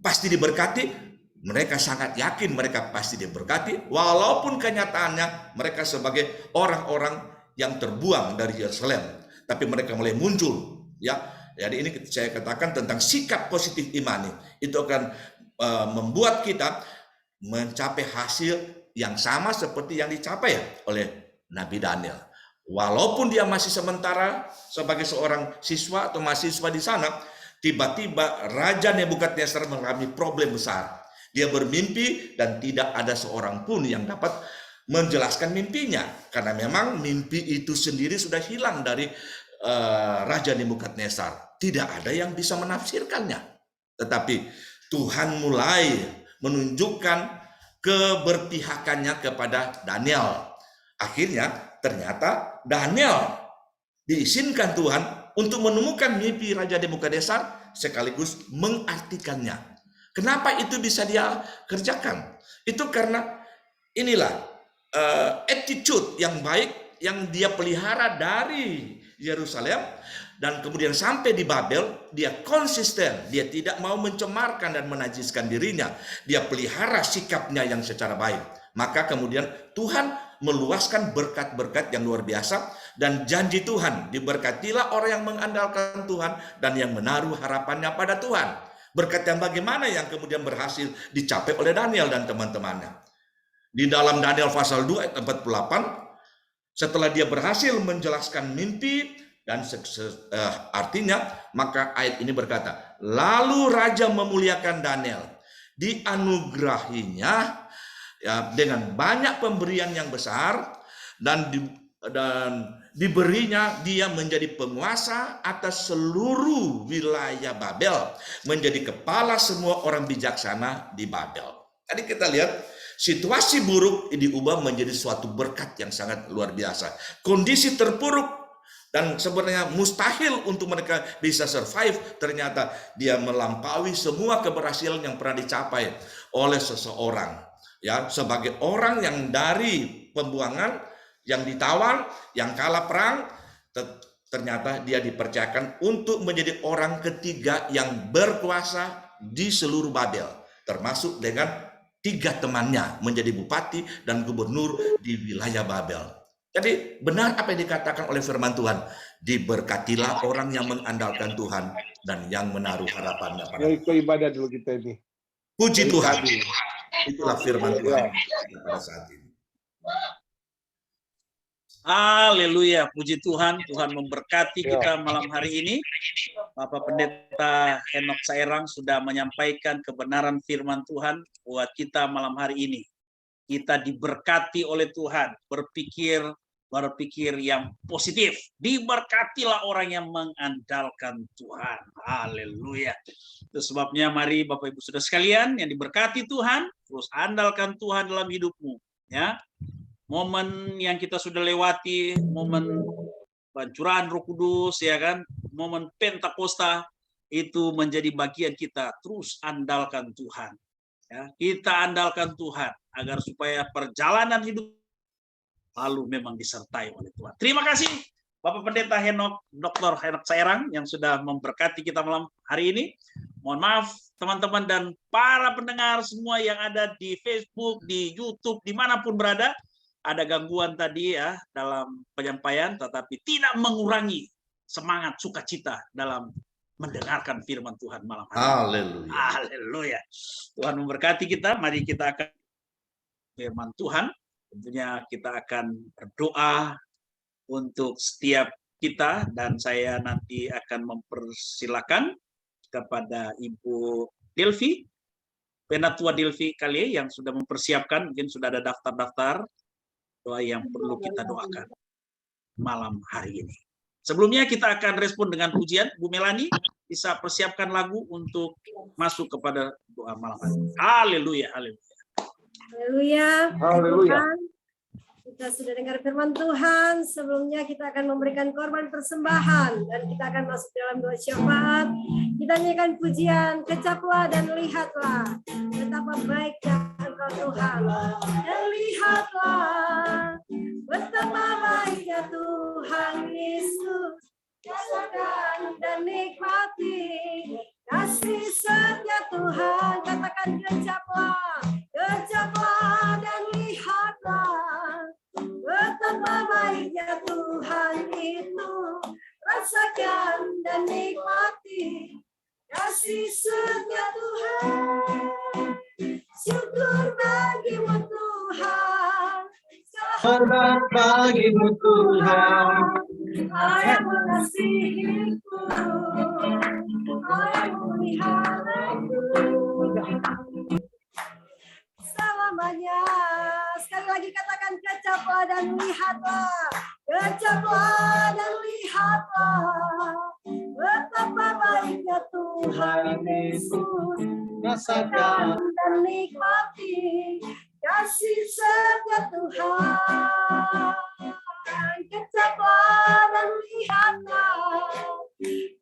pasti diberkati? Mereka sangat yakin mereka pasti diberkati, walaupun kenyataannya mereka sebagai orang-orang yang terbuang dari Yerusalem. Tapi mereka mulai muncul, ya. Jadi ini saya katakan tentang sikap positif imani. Itu akan membuat kita mencapai hasil yang sama seperti yang dicapai oleh Nabi Daniel. Walaupun dia masih sementara sebagai seorang siswa atau mahasiswa di sana, tiba-tiba Raja Nebukadnezar mengalami problem besar. Dia bermimpi dan tidak ada seorang pun yang dapat menjelaskan mimpinya, karena memang mimpi itu sendiri sudah hilang dari Raja Nebukadnezar. Tidak ada yang bisa menafsirkannya. Tetapi Tuhan mulai menunjukkan keberpihakannya kepada Daniel. Akhirnya ternyata Daniel diizinkan Tuhan untuk menemukan mimpi Raja Nebukadnezar sekaligus mengartikannya. Kenapa itu bisa dia kerjakan? Itu karena inilah attitude yang baik yang dia pelihara dari Yerusalem, dan kemudian sampai di Babel dia konsisten, dia tidak mau mencemarkan dan menajiskan dirinya, dia pelihara sikapnya yang secara baik. Maka kemudian Tuhan meluaskan berkat-berkat yang luar biasa, dan janji Tuhan, diberkatilah orang yang mengandalkan Tuhan dan yang menaruh harapannya pada Tuhan. Berkat yang bagaimana yang kemudian berhasil dicapai oleh Daniel dan teman-temannya. Di dalam Daniel pasal 2 ayat 48, setelah dia berhasil menjelaskan mimpi dan artinya, maka ayat ini berkata, lalu Raja memuliakan Daniel, dianugerahinya dengan banyak pemberian yang besar, dan diberinya dia menjadi penguasa atas seluruh wilayah Babel, menjadi kepala semua orang bijaksana di Babel. Tadi kita lihat situasi buruk diubah menjadi suatu berkat yang sangat luar biasa. Kondisi terpuruk dan sebenarnya mustahil untuk mereka bisa survive, ternyata dia melampaui semua keberhasilan yang pernah dicapai oleh seseorang. Ya, sebagai orang yang dari pembuangan, yang ditawan, yang kalah perang, ternyata dia dipercayakan untuk menjadi orang ketiga yang berkuasa di seluruh Babel, termasuk dengan 3 temannya menjadi bupati dan gubernur di wilayah Babel. Jadi benar apa yang dikatakan oleh firman Tuhan, diberkatilah orang yang mengandalkan Tuhan dan yang menaruh harapannya pada Tuhan. Itu ibadah dulu kita ini. Puji Tuhan. Itulah firman Tuhan pada saat ini. Haleluya, puji Tuhan. Tuhan memberkati kita malam hari ini. Bapak Pendeta Henok Saerang sudah menyampaikan kebenaran firman Tuhan buat kita malam hari ini. Kita diberkati oleh Tuhan, berpikir yang positif. Diberkatilah orang yang mengandalkan Tuhan. Haleluya. Itu sebabnya mari Bapak Ibu Saudara sekalian yang diberkati Tuhan, terus andalkan Tuhan dalam hidupmu, ya. Momen yang kita sudah lewati, momen pencurahan Roh Kudus, ya kan, momen Pentakosta, itu menjadi bagian kita. Terus andalkan Tuhan, ya. Kita andalkan Tuhan agar supaya perjalanan hidup lalu memang disertai oleh Tuhan. Terima kasih Bapak Pendeta Dr. Henok Saerang yang sudah memberkati kita malam hari ini. Mohon maaf teman-teman dan para pendengar semua yang ada di Facebook, di YouTube, dimanapun berada. Ada gangguan tadi ya dalam penyampaian, tetapi tidak mengurangi semangat sukacita dalam mendengarkan firman Tuhan malam hari. Haleluya. Haleluya. Tuhan memberkati kita. Mari kita akan firman Tuhan. Tentunya kita akan berdoa untuk setiap kita, dan saya nanti akan mempersilakan kepada Ibu Delvi, Penatua Delvi Kali yang sudah mempersiapkan, mungkin sudah ada daftar-daftar doa yang perlu kita doakan malam hari ini. Sebelumnya kita akan respon dengan pujian. Bu Melani bisa persiapkan lagu untuk masuk kepada doa malam hari ini. Haleluya, haleluya. Haleluya. Haleluya. Kita sudah dengar firman Tuhan. Sebelumnya kita akan memberikan korban persembahan dan kita akan masuk dalam doa syafaat. Kita nyanyikan pujian, kecaplah dan lihatlah betapa baiknya Engkau Tuhan. Dan lihatlah betapa baiknya Tuhan Yesus. Rasakan dan nikmati kasih setia Tuhan. Katakan kecaplah, kecaplah dan lihatlah betapa baiknya Tuhan itu. Rasakan dan nikmati kasih setia Tuhan. Syukur bagimu Tuhan, Hormat bagimu Tuhan, yang mengasihiku, yang memeliharaku selamanya. Sekali lagi katakan, kecaplah dan lihatlah, kecaplah dan lihatlah, betapa baiknya Tuhan Yesus. rasakan Dan nikmati kasih setia Tuhan. Kecaplah dan lihatlah,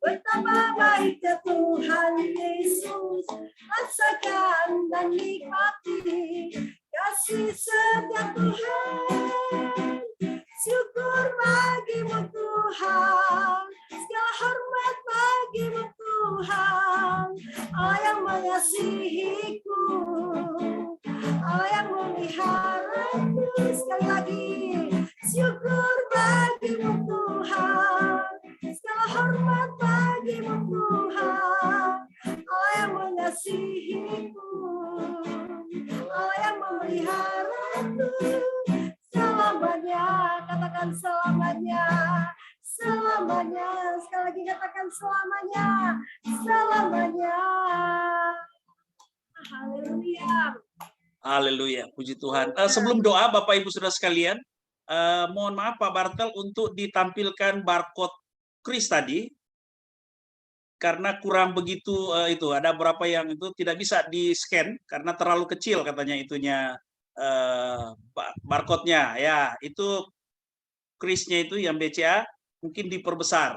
betapa baiknya Tuhan Yesus. Rasakan dan nikmati kasih setia Tuhan. Syukur bagimu Tuhan, segala hormat bagimu Tuhan, yang mengasihiku, yang memeliharaku. Sekali lagi, syukur bagimu Tuhan, segala hormat bagimu Tuhan, yang mengasihiku, yang memeliharaku selamanya. Katakan selamanya, selamanya. Sekali lagi katakan selamanya, selamanya. Haleluya. Haleluya, puji Tuhan. Sebelum doa, Bapak Ibu Saudara sekalian, mohon maaf Pak Bartel untuk ditampilkan barcode kris tadi, karena kurang begitu itu. Ada beberapa yang itu tidak bisa di-scan karena terlalu kecil katanya itunya, barcode-nya. Ya, itu krisnya itu yang BCA mungkin diperbesar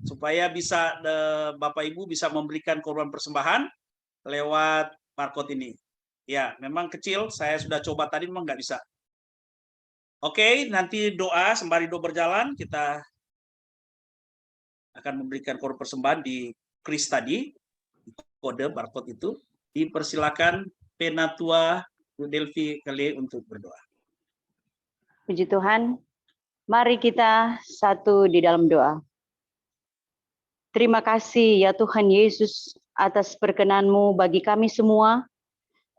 supaya bisa Bapak Ibu bisa memberikan korban persembahan lewat barcode ini. Ya, memang kecil, saya sudah coba tadi memang nggak bisa. Oke, nanti doa, sembari doa berjalan, kita akan memberikan korban persembahan di kris tadi, kode barcode itu. Dipersilakan Penatua Delvi Kale untuk berdoa. Puji Tuhan, mari kita satu di dalam doa. Terima kasih ya Tuhan Yesus atas perkenan-Mu bagi kami semua,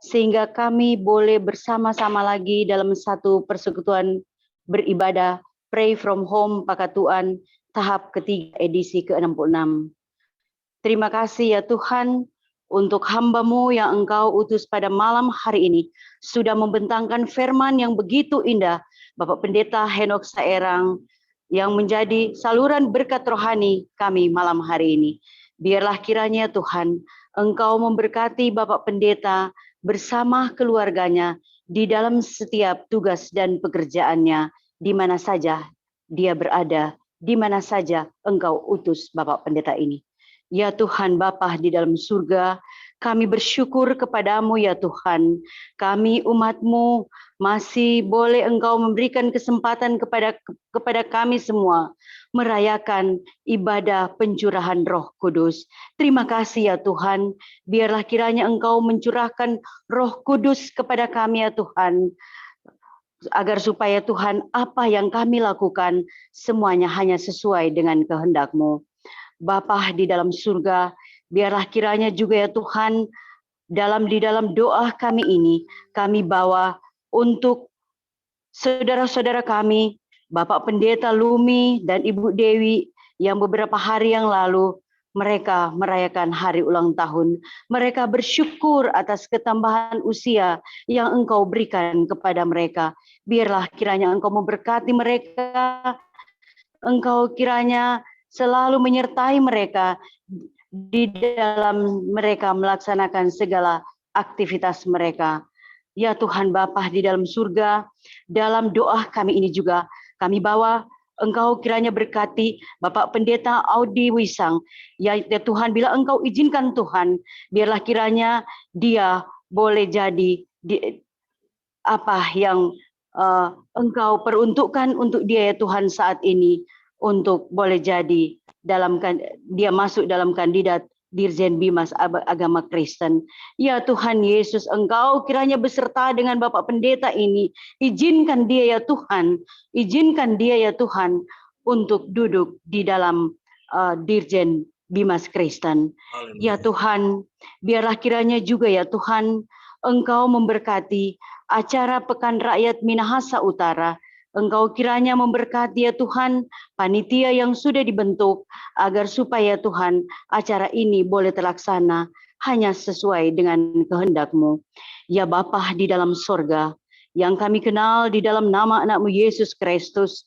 sehingga kami boleh bersama-sama lagi dalam satu persekutuan beribadah Pray from Home Pakatuan tahap ketiga edisi ke-66. Terima kasih ya Tuhan untuk hamba-Mu yang Engkau utus pada malam hari ini, sudah membentangkan firman yang begitu indah, Bapak Pendeta Henok Saerang, yang menjadi saluran berkat rohani kami malam hari ini. Biarlah kiranya Tuhan, Engkau memberkati Bapak Pendeta bersama keluarganya di dalam setiap tugas dan pekerjaannya, di mana saja dia berada, di mana saja Engkau utus Bapak Pendeta ini. Ya Tuhan Bapa di dalam surga, kami bersyukur kepadamu ya Tuhan. Kami umat-Mu masih boleh Engkau memberikan kesempatan kepada kami semua merayakan ibadah pencurahan Roh Kudus. Terima kasih ya Tuhan. Biarlah kiranya Engkau mencurahkan Roh Kudus kepada kami ya Tuhan, agar supaya Tuhan apa yang kami lakukan semuanya hanya sesuai dengan kehendak-Mu. Bapa di dalam surga, biarlah kiranya juga ya Tuhan, di dalam doa kami ini, kami bawa untuk saudara-saudara kami, Bapak Pendeta Lumi dan Ibu Dewi, yang beberapa hari yang lalu mereka merayakan hari ulang tahun. Mereka bersyukur atas ketambahan usia yang Engkau berikan kepada mereka. Biarlah kiranya Engkau memberkati mereka, Engkau kiranya selalu menyertai mereka di dalam mereka melaksanakan segala aktivitas mereka. Ya Tuhan Bapa di dalam surga, dalam doa kami ini juga kami bawa Engkau kiranya berkati Bapak Pendeta Audi Wisang. Ya Tuhan, bila Engkau izinkan Tuhan, biarlah kiranya dia boleh jadi apa yang Engkau peruntukkan untuk dia ya Tuhan saat ini, untuk boleh jadi dia masuk dalam kandidat Dirjen Bimas Agama Kristen. Ya Tuhan Yesus, Engkau kiranya beserta dengan Bapak Pendeta ini. Izinkan dia ya Tuhan, izinkan dia ya Tuhan untuk duduk di dalam Dirjen Bimas Kristen. Ya Tuhan, biarlah kiranya juga ya Tuhan, Engkau memberkati acara Pekan Rakyat Minahasa Utara. Engkau kiranya memberkati ya Tuhan, panitia yang sudah dibentuk, agar supaya Tuhan acara ini boleh terlaksana hanya sesuai dengan kehendak-Mu. Ya Bapa di dalam sorga, yang kami kenal di dalam nama anak-Mu Yesus Kristus,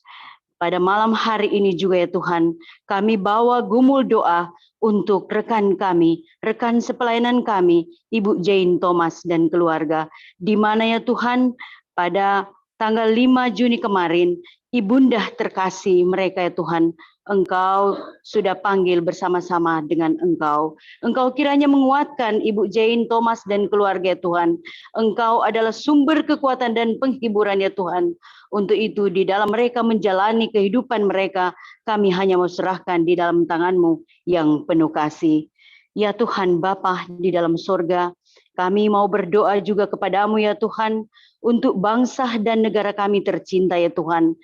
pada malam hari ini juga ya Tuhan, kami bawa gumul doa untuk rekan kami, rekan sepelayanan kami, Ibu Jane Thomas dan keluarga, di mana ya Tuhan pada tanggal 5 Juni kemarin, ibundah terkasih mereka ya Tuhan, Engkau sudah panggil bersama-sama dengan Engkau. Engkau kiranya menguatkan Ibu Jane Thomas dan keluarga ya Tuhan. Engkau adalah sumber kekuatan dan penghiburan ya Tuhan. Untuk itu di dalam mereka menjalani kehidupan mereka, kami hanya mau serahkan di dalam tangan-Mu yang penuh kasih. Ya Tuhan Bapa di dalam surga, kami mau berdoa juga kepadamu ya Tuhan, untuk bangsa dan negara kami tercinta ya Tuhan.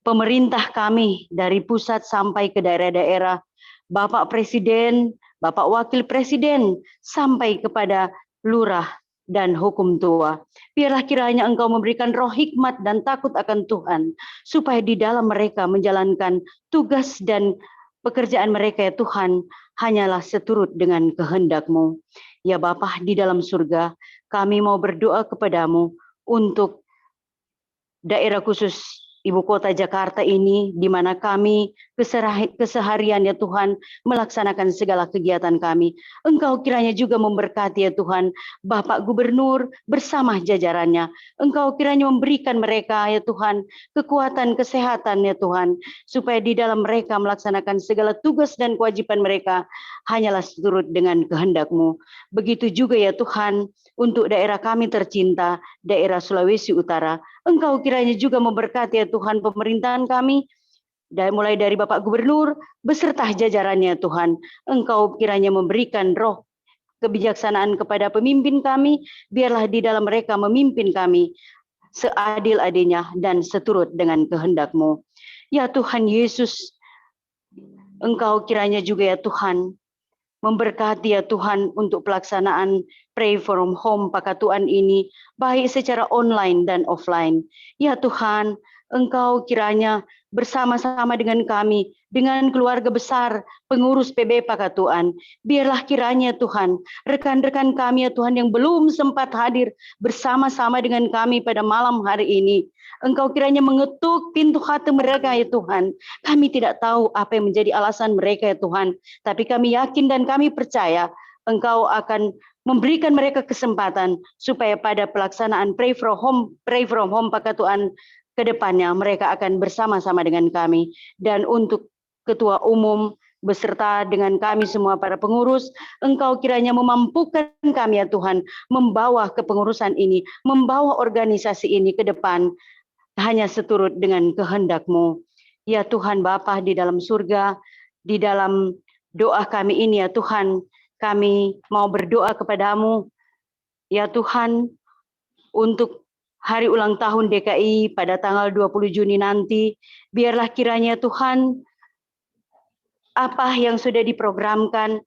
Pemerintah kami dari pusat sampai ke daerah-daerah, Bapak Presiden, Bapak Wakil Presiden, sampai kepada lurah dan hukum tua. Biarlah kiranya Engkau memberikan roh hikmat dan takut akan Tuhan, supaya di dalam mereka menjalankan tugas dan pekerjaan mereka ya Tuhan, hanyalah seturut dengan kehendak-Mu. Ya Bapa di dalam surga, kami mau berdoa kepadamu untuk daerah khusus Ibu Kota Jakarta ini, di mana kami keseharian ya Tuhan melaksanakan segala kegiatan kami. Engkau kiranya juga memberkati ya Tuhan, Bapak Gubernur bersama jajarannya. Engkau kiranya memberikan mereka ya Tuhan kekuatan kesehatan ya Tuhan, supaya di dalam mereka melaksanakan segala tugas dan kewajiban mereka hanyalah seturut dengan kehendak-Mu. Begitu juga ya Tuhan untuk daerah kami tercinta, daerah Sulawesi Utara. Engkau kiranya juga memberkati ya Tuhan pemerintahan kami, mulai dari Bapak Gubernur beserta jajarannya Tuhan. Engkau kiranya memberikan roh kebijaksanaan kepada pemimpin kami, biarlah di dalam mereka memimpin kami seadil-adilnya dan seturut dengan kehendak-Mu. Ya Tuhan Yesus, Engkau kiranya juga ya Tuhan memberkati ya Tuhan untuk pelaksanaan Pray from Home Pakatuan ini, baik secara online dan offline. Ya Tuhan, Engkau kiranya bersama-sama dengan kami, dengan keluarga besar pengurus PB Pakatuan, biarlah kiranya Tuhan, rekan-rekan kami ya Tuhan yang belum sempat hadir bersama-sama dengan kami pada malam hari ini, Engkau kiranya mengetuk pintu hati mereka ya Tuhan. Kami tidak tahu apa yang menjadi alasan mereka ya Tuhan, tapi kami yakin dan kami percaya Engkau akan memberikan mereka kesempatan supaya pada pelaksanaan Pray from Home Pakatuan ke depannya mereka akan bersama-sama dengan kami. Dan untuk Ketua Umum beserta dengan kami semua para pengurus, Engkau kiranya memampukan kami ya Tuhan membawa kepengurusan ini, membawa organisasi ini ke depan hanya seturut dengan kehendak-Mu. Ya Tuhan Bapa di dalam surga, di dalam doa kami ini ya Tuhan, kami mau berdoa kepadamu, ya Tuhan, untuk hari ulang tahun DKI pada tanggal 20 Juni nanti, biarlah kiranya Tuhan, apa yang sudah diprogramkan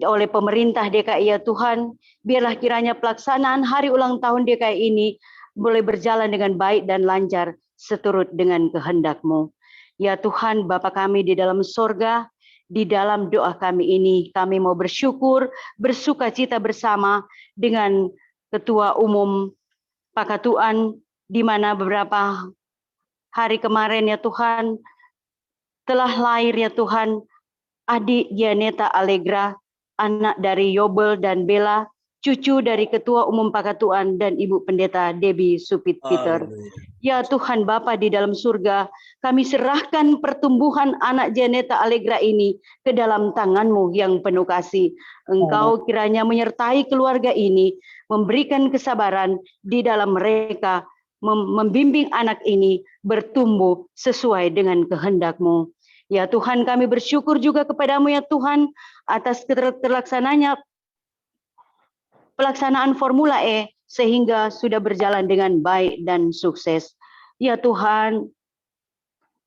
oleh pemerintah DKI ya Tuhan, biarlah kiranya pelaksanaan hari ulang tahun DKI ini boleh berjalan dengan baik dan lancar seturut dengan kehendak-Mu. Ya Tuhan, Bapa kami di dalam sorga, di dalam doa kami ini, kami mau bersyukur, bersuka cita bersama dengan Ketua Umum Pakatuan, di mana beberapa hari kemarin ya Tuhan, telah lahir ya Tuhan, adik Gianeta Allegra, anak dari Yobel dan Bella, cucu dari Ketua Umum Pakatuan dan Ibu Pendeta Debbie Supit Peter. Ya Tuhan Bapa di dalam surga, kami serahkan pertumbuhan anak Gianeta Allegra ini ke dalam tangan-Mu yang penuh kasih. Engkau kiranya menyertai keluarga ini, memberikan kesabaran di dalam mereka, membimbing anak ini bertumbuh sesuai dengan kehendak-Mu. Ya Tuhan, kami bersyukur juga kepadamu ya Tuhan atas terlaksananya pelaksanaan Formula E sehingga sudah berjalan dengan baik dan sukses. Ya Tuhan,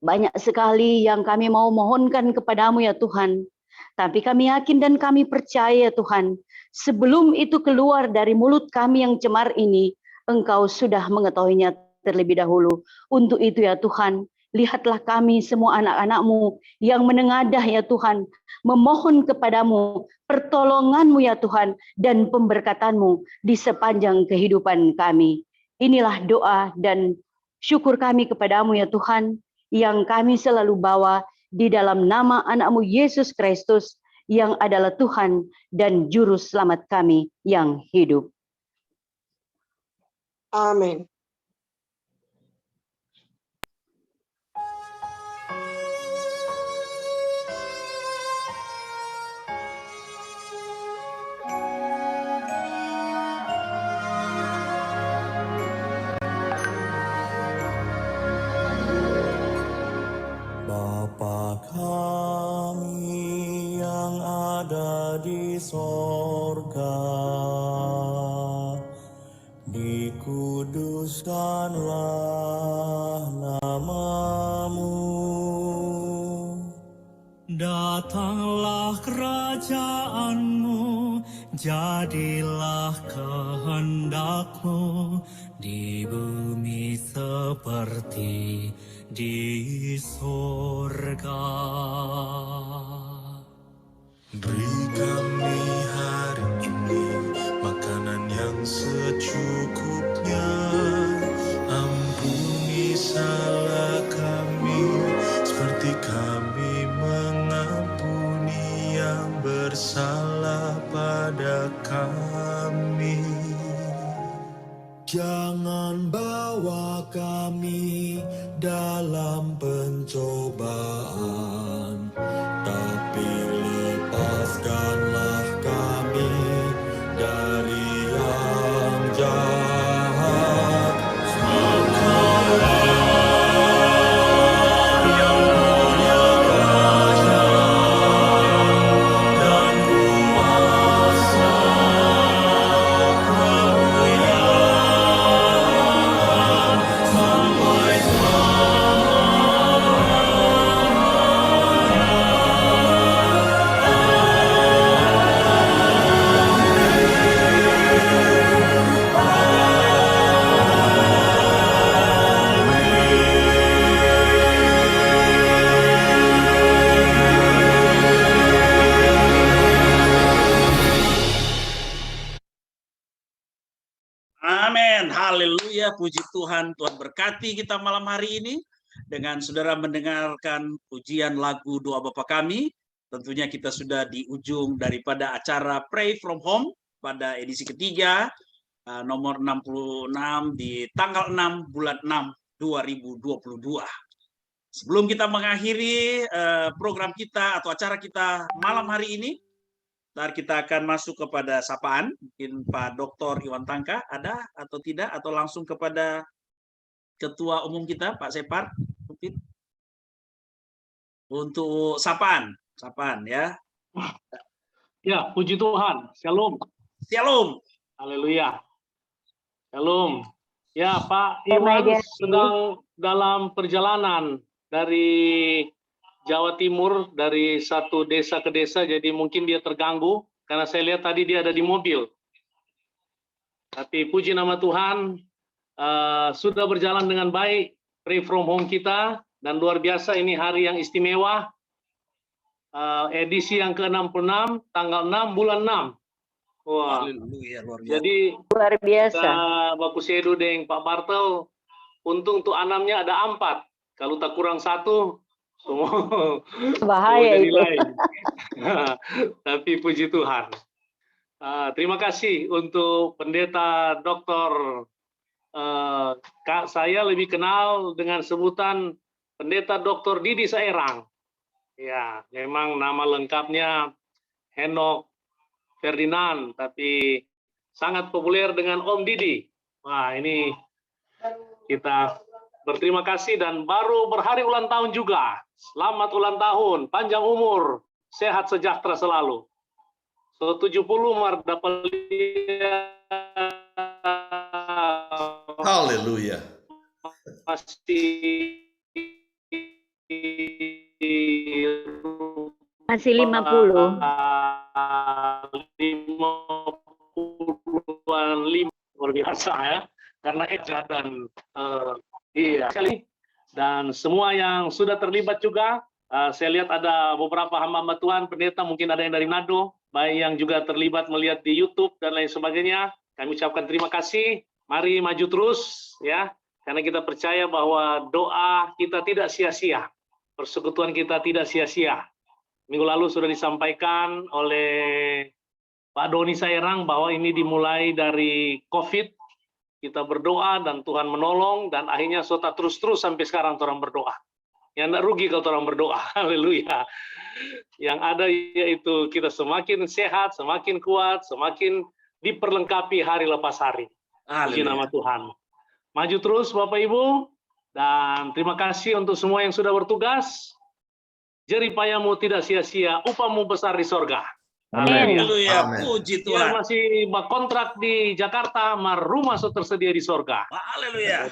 Banyak sekali yang kami mau mohonkan kepadamu ya Tuhan. Tapi kami yakin dan kami percaya Tuhan, sebelum itu keluar dari mulut kami yang cemar ini, Engkau sudah mengetahuinya terlebih dahulu. Untuk itu ya Tuhan, lihatlah kami semua anak-anak-Mu yang menengadah ya Tuhan, memohon kepadamu pertolongan-Mu ya Tuhan, dan pemberkatan-Mu di sepanjang kehidupan kami. Inilah doa dan syukur kami kepadamu ya Tuhan, yang kami selalu bawa di dalam nama anak-Mu Yesus Kristus, yang adalah Tuhan dan Juru Selamat kami yang hidup. Amin. Bapa kami yang ada di sorga, dikuduskanlah nama-Mu. Datanglah kerajaan-Mu, jadilah kehendak-Mu di bumi seperti di sorga. Beri kami hari ini makanan yang secukupnya. Ampuni salah kami seperti kami mengampuni yang bersalah pada kami. Jangan bawa kami dalam pencobaan, tapi lepaskanlah kami dari yang jahat. Sebab Kaulah yang punya kerajaan dan kuasa, kemuliaan sampai Amin. Haleluya. Puji Tuhan. Tuhan berkati kita malam hari ini dengan saudara mendengarkan pujian lagu Doa Bapa Kami. Tentunya kita sudah di ujung daripada acara Pray From Home pada edisi ketiga, nomor 66 di tanggal 6 bulan 6 2022. Sebelum kita mengakhiri program kita atau acara kita malam hari ini, ntar kita akan masuk kepada sapaan. Mungkin Pak Dr. Iwan Tangka ada atau tidak, atau langsung kepada Ketua Umum kita, Pak Separ. Mungkin untuk sapaan ya. Ya, puji Tuhan. Shalom. Shalom. Haleluya. Shalom. Ya, Pak Iwan sedang dalam perjalanan dari Jawa Timur, dari satu desa ke desa, jadi mungkin dia terganggu, karena saya lihat tadi dia ada di mobil. Tapi puji nama Tuhan, sudah berjalan dengan baik, Pray From Home kita, dan luar biasa ini hari yang istimewa, edisi yang ke-66, tanggal 6 bulan 6. Wah, jadi Luar biasa. Bapak Sedu dengan Pak Bartel, untung tuh anamnya ada 4. Kalau tak kurang 1, semua Bahaya itu. Tapi puji Tuhan. Terima kasih untuk Pendeta Dr. Saya lebih kenal dengan sebutan Pendeta Dr. Didi Saerang. Ya, memang nama lengkapnya Henok Ferdinand, tapi sangat populer dengan Om Didi. Wah, ini kita berterima kasih dan baru berhari ulang tahun juga. Selamat ulang tahun, panjang umur, sehat sejahtera selalu. So 70 Haleluya. masih Masih 50. 50-an luar biasa ya, karena Eja dan iya sekali, dan semua yang sudah terlibat juga. Saya lihat ada beberapa hamba Tuhan, pendeta, mungkin ada yang dari Nado, baik yang juga terlibat melihat di YouTube dan lain sebagainya. Kami ucapkan terima kasih. Mari maju terus ya, karena kita percaya bahwa doa kita tidak sia-sia, persekutuan kita tidak sia-sia. Minggu lalu sudah disampaikan oleh Pak Doni Sairang bahwa ini dimulai dari COVID, kita berdoa dan Tuhan menolong, dan akhirnya sota terus-terus sampai sekarang orang berdoa. Yang tidak rugi kalau orang berdoa, haleluya. Yang ada yaitu kita semakin sehat, semakin kuat, semakin diperlengkapi hari lepas hari. Puji nama Tuhan. Maju terus Bapak Ibu, dan terima kasih untuk semua yang sudah bertugas. Jeripayamu tidak sia-sia, upahmu besar di sorga. Haleluya, puji Yang Tuhan. masih kontrak di Jakarta, rumah sudah tersedia di sorga. Haleluya.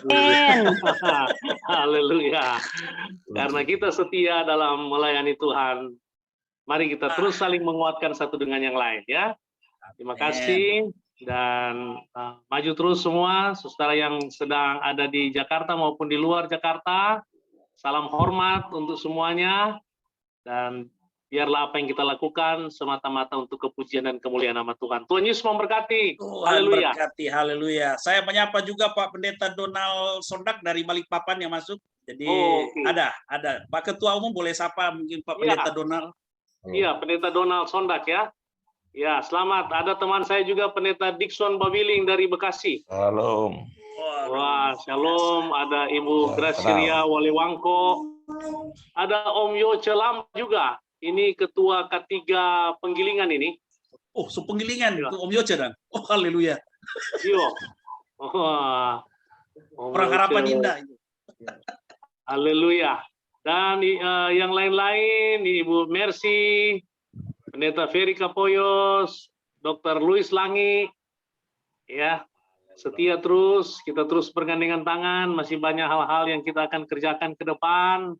Haleluya. Karena kita setia dalam melayani Tuhan, mari kita terus saling menguatkan satu dengan yang lain ya. Terima kasih, dan maju terus semua saudara yang sedang ada di Jakarta maupun di luar Jakarta. Salam hormat untuk semuanya, dan biarlah apa yang kita lakukan semata-mata untuk kepujian dan kemuliaan nama Tuhan. Tuhan Yesus memberkati. Tuhan Haleluya. berkati, haleluya. Saya menyapa juga Pak Pendeta Donald Sondak dari Balikpapan yang masuk. Jadi ada. Pak Ketua Umum boleh sapa mungkin Pak Pendeta Donald. Iya, Pendeta Donald Sondak ya. Ya, selamat. Ada teman saya juga Pendeta Dixon Babiling dari Bekasi. Shalom. Wah, shalom. Ada Ibu Gracilia Walewangko. Ada Om Yo Celam juga. Ini ketua K3 Penggilingan ini. Oh, penggilingan itu Om Yoce dan. Oh, haleluya. Iya. Orang harapan indah itu. Haleluya. Dan yang lain-lain, Ibu Mercy, Pendeta Ferry Kapoyos, Dr. Louis Langi, ya, setia terus, kita terus bergandengan tangan, masih banyak hal-hal yang kita akan kerjakan ke depan.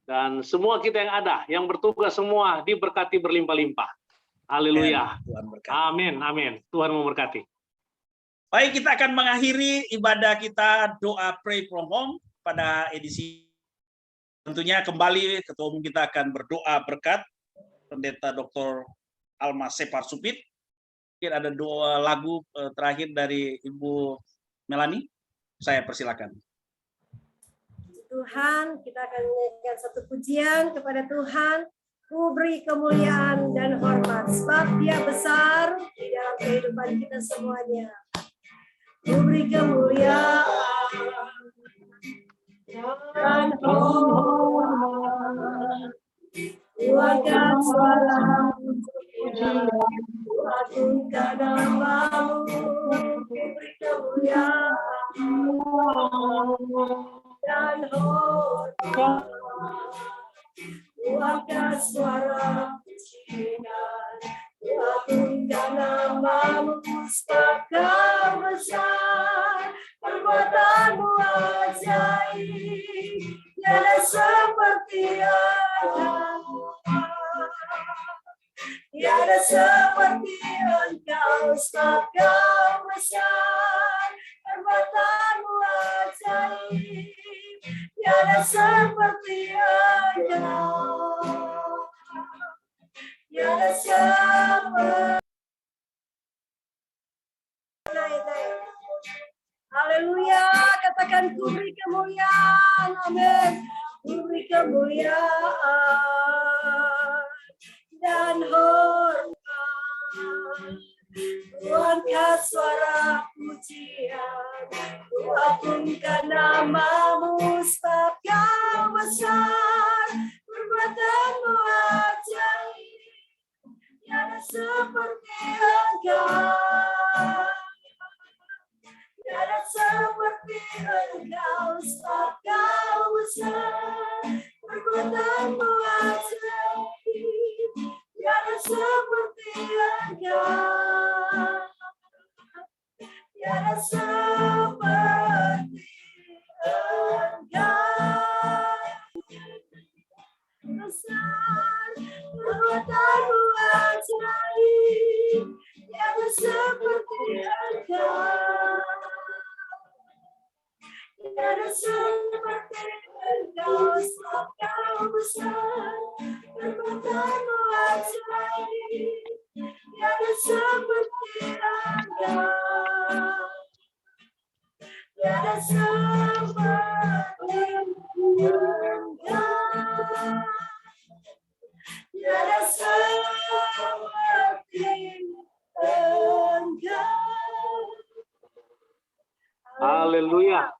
Dan semua kita yang ada, yang bertugas semua diberkati berlimpah-limpah. Haleluya. Amin, amin. Tuhan memberkati. Baik, kita akan mengakhiri ibadah kita doa pray from home pada edisi. Tentunya kembali Ketua Umum kita akan berdoa berkat Pendeta Dr. Alma Separ Supit. Mungkin ada doa lagu terakhir dari Ibu Melani. Saya persilakan. Tuhan, kita akan menyanyikan satu pujian kepada Tuhan. Ku beri kemuliaan dan hormat, sebab Dia besar di dalam kehidupan kita semuanya. Ku beri kemuliaan dan hormat. Ku angkat suara pujian, ku agungkan nama-Mu. Ku beri kemuliaan dan hormat, ku angkat suara pujian, ku agungkan nama-Mu, sebab Kau besar, perbuatan-Mu ajaib, tiada seperti Engkau, tiada seperti Engkau, sebab Kau besar, perbuatan-Mu ajaib, tiada seperti Engkau, tiada seperti. Haleluya, katakan ku beri kemuliaan, amin. Ku beri kemuliaan dan hormat, ku angkat suara pujian, ku agungkan nama-Mu, sebab Kau besar, perbuatan-Mu ajaib, tiada seperti Engkau, tiada seperti Engkau, sebab Kau besar, perbuatan-Mu ajaib, tiada seperti Engkau, tiada seperti Engkau. Tiada seperti Engkau, sebab Kau besar, perbuatanmu ajaib. Tiada seperti Engkau, tiada seperti Engkau, tiada seperti Engkau. Haleluya.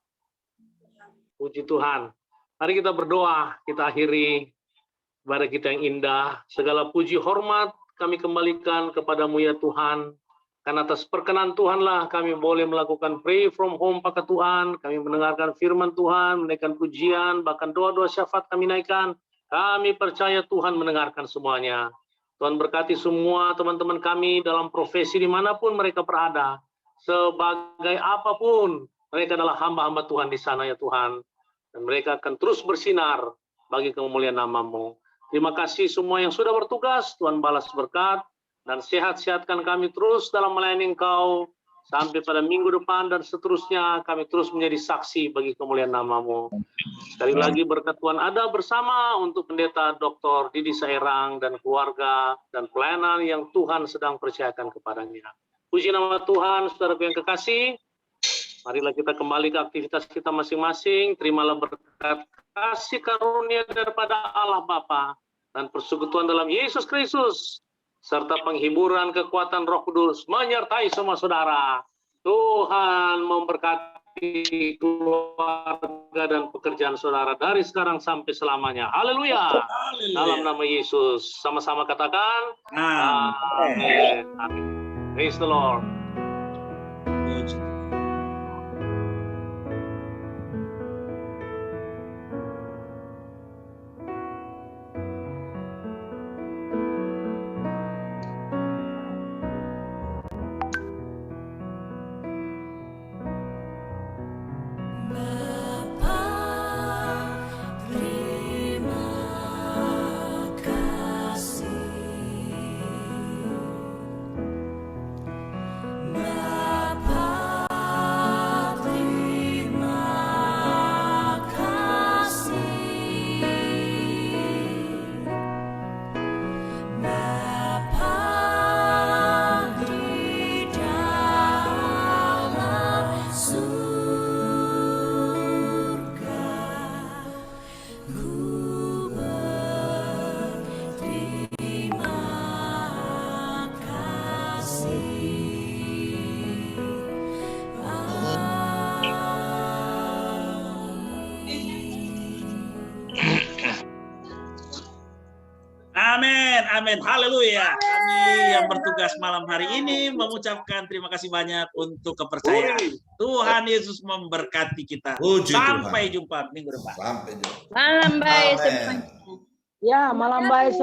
Puji Tuhan. Mari kita berdoa, kita akhiri ibadah kita yang indah. Segala puji hormat kami kembalikan kepadamu ya Tuhan. Karena atas perkenan Tuhanlah kami boleh melakukan pray from home Pakatuan. Kami mendengarkan firman Tuhan, menaikkan pujian, bahkan doa-doa syafaat kami naikkan. Kami percaya Tuhan mendengarkan semuanya. Tuhan berkati semua teman-teman kami dalam profesi dimanapun mereka berada. Sebagai apapun, mereka adalah hamba-hamba Tuhan di sana ya Tuhan. Dan mereka akan terus bersinar bagi kemuliaan nama-Mu. Terima kasih semua yang sudah bertugas, Tuhan balas berkat, dan sehat-sehatkan kami terus dalam melayani Engkau, sampai pada minggu depan dan seterusnya, kami terus menjadi saksi bagi kemuliaan nama-Mu. Sekali lagi berkat Tuhan ada bersama untuk Pendeta Dr. Didi Sairang dan keluarga dan pelayanan yang Tuhan sedang percayakan kepadanya. Puji nama Tuhan, saudaraku yang kekasih. Marilah kita kembali ke aktivitas kita masing-masing. Terimalah berkat kasih karunia daripada Allah Bapa dan persekutuan dalam Yesus Kristus, serta penghiburan kekuatan Roh Kudus menyertai semua saudara. Tuhan memberkati keluarga dan pekerjaan saudara dari sekarang sampai selamanya. Haleluya. Dalam nama Yesus. Sama-sama katakan. Amin. Amin. Praise the Lord. Amin, haleluya. Kami yang bertugas malam hari ini mengucapkan terima kasih banyak untuk kepercayaan. Tuhan Yesus memberkati kita. Sampai jumpa minggu depan. Sampai jumpa. Malam baik. Amin. Ya, malam baik.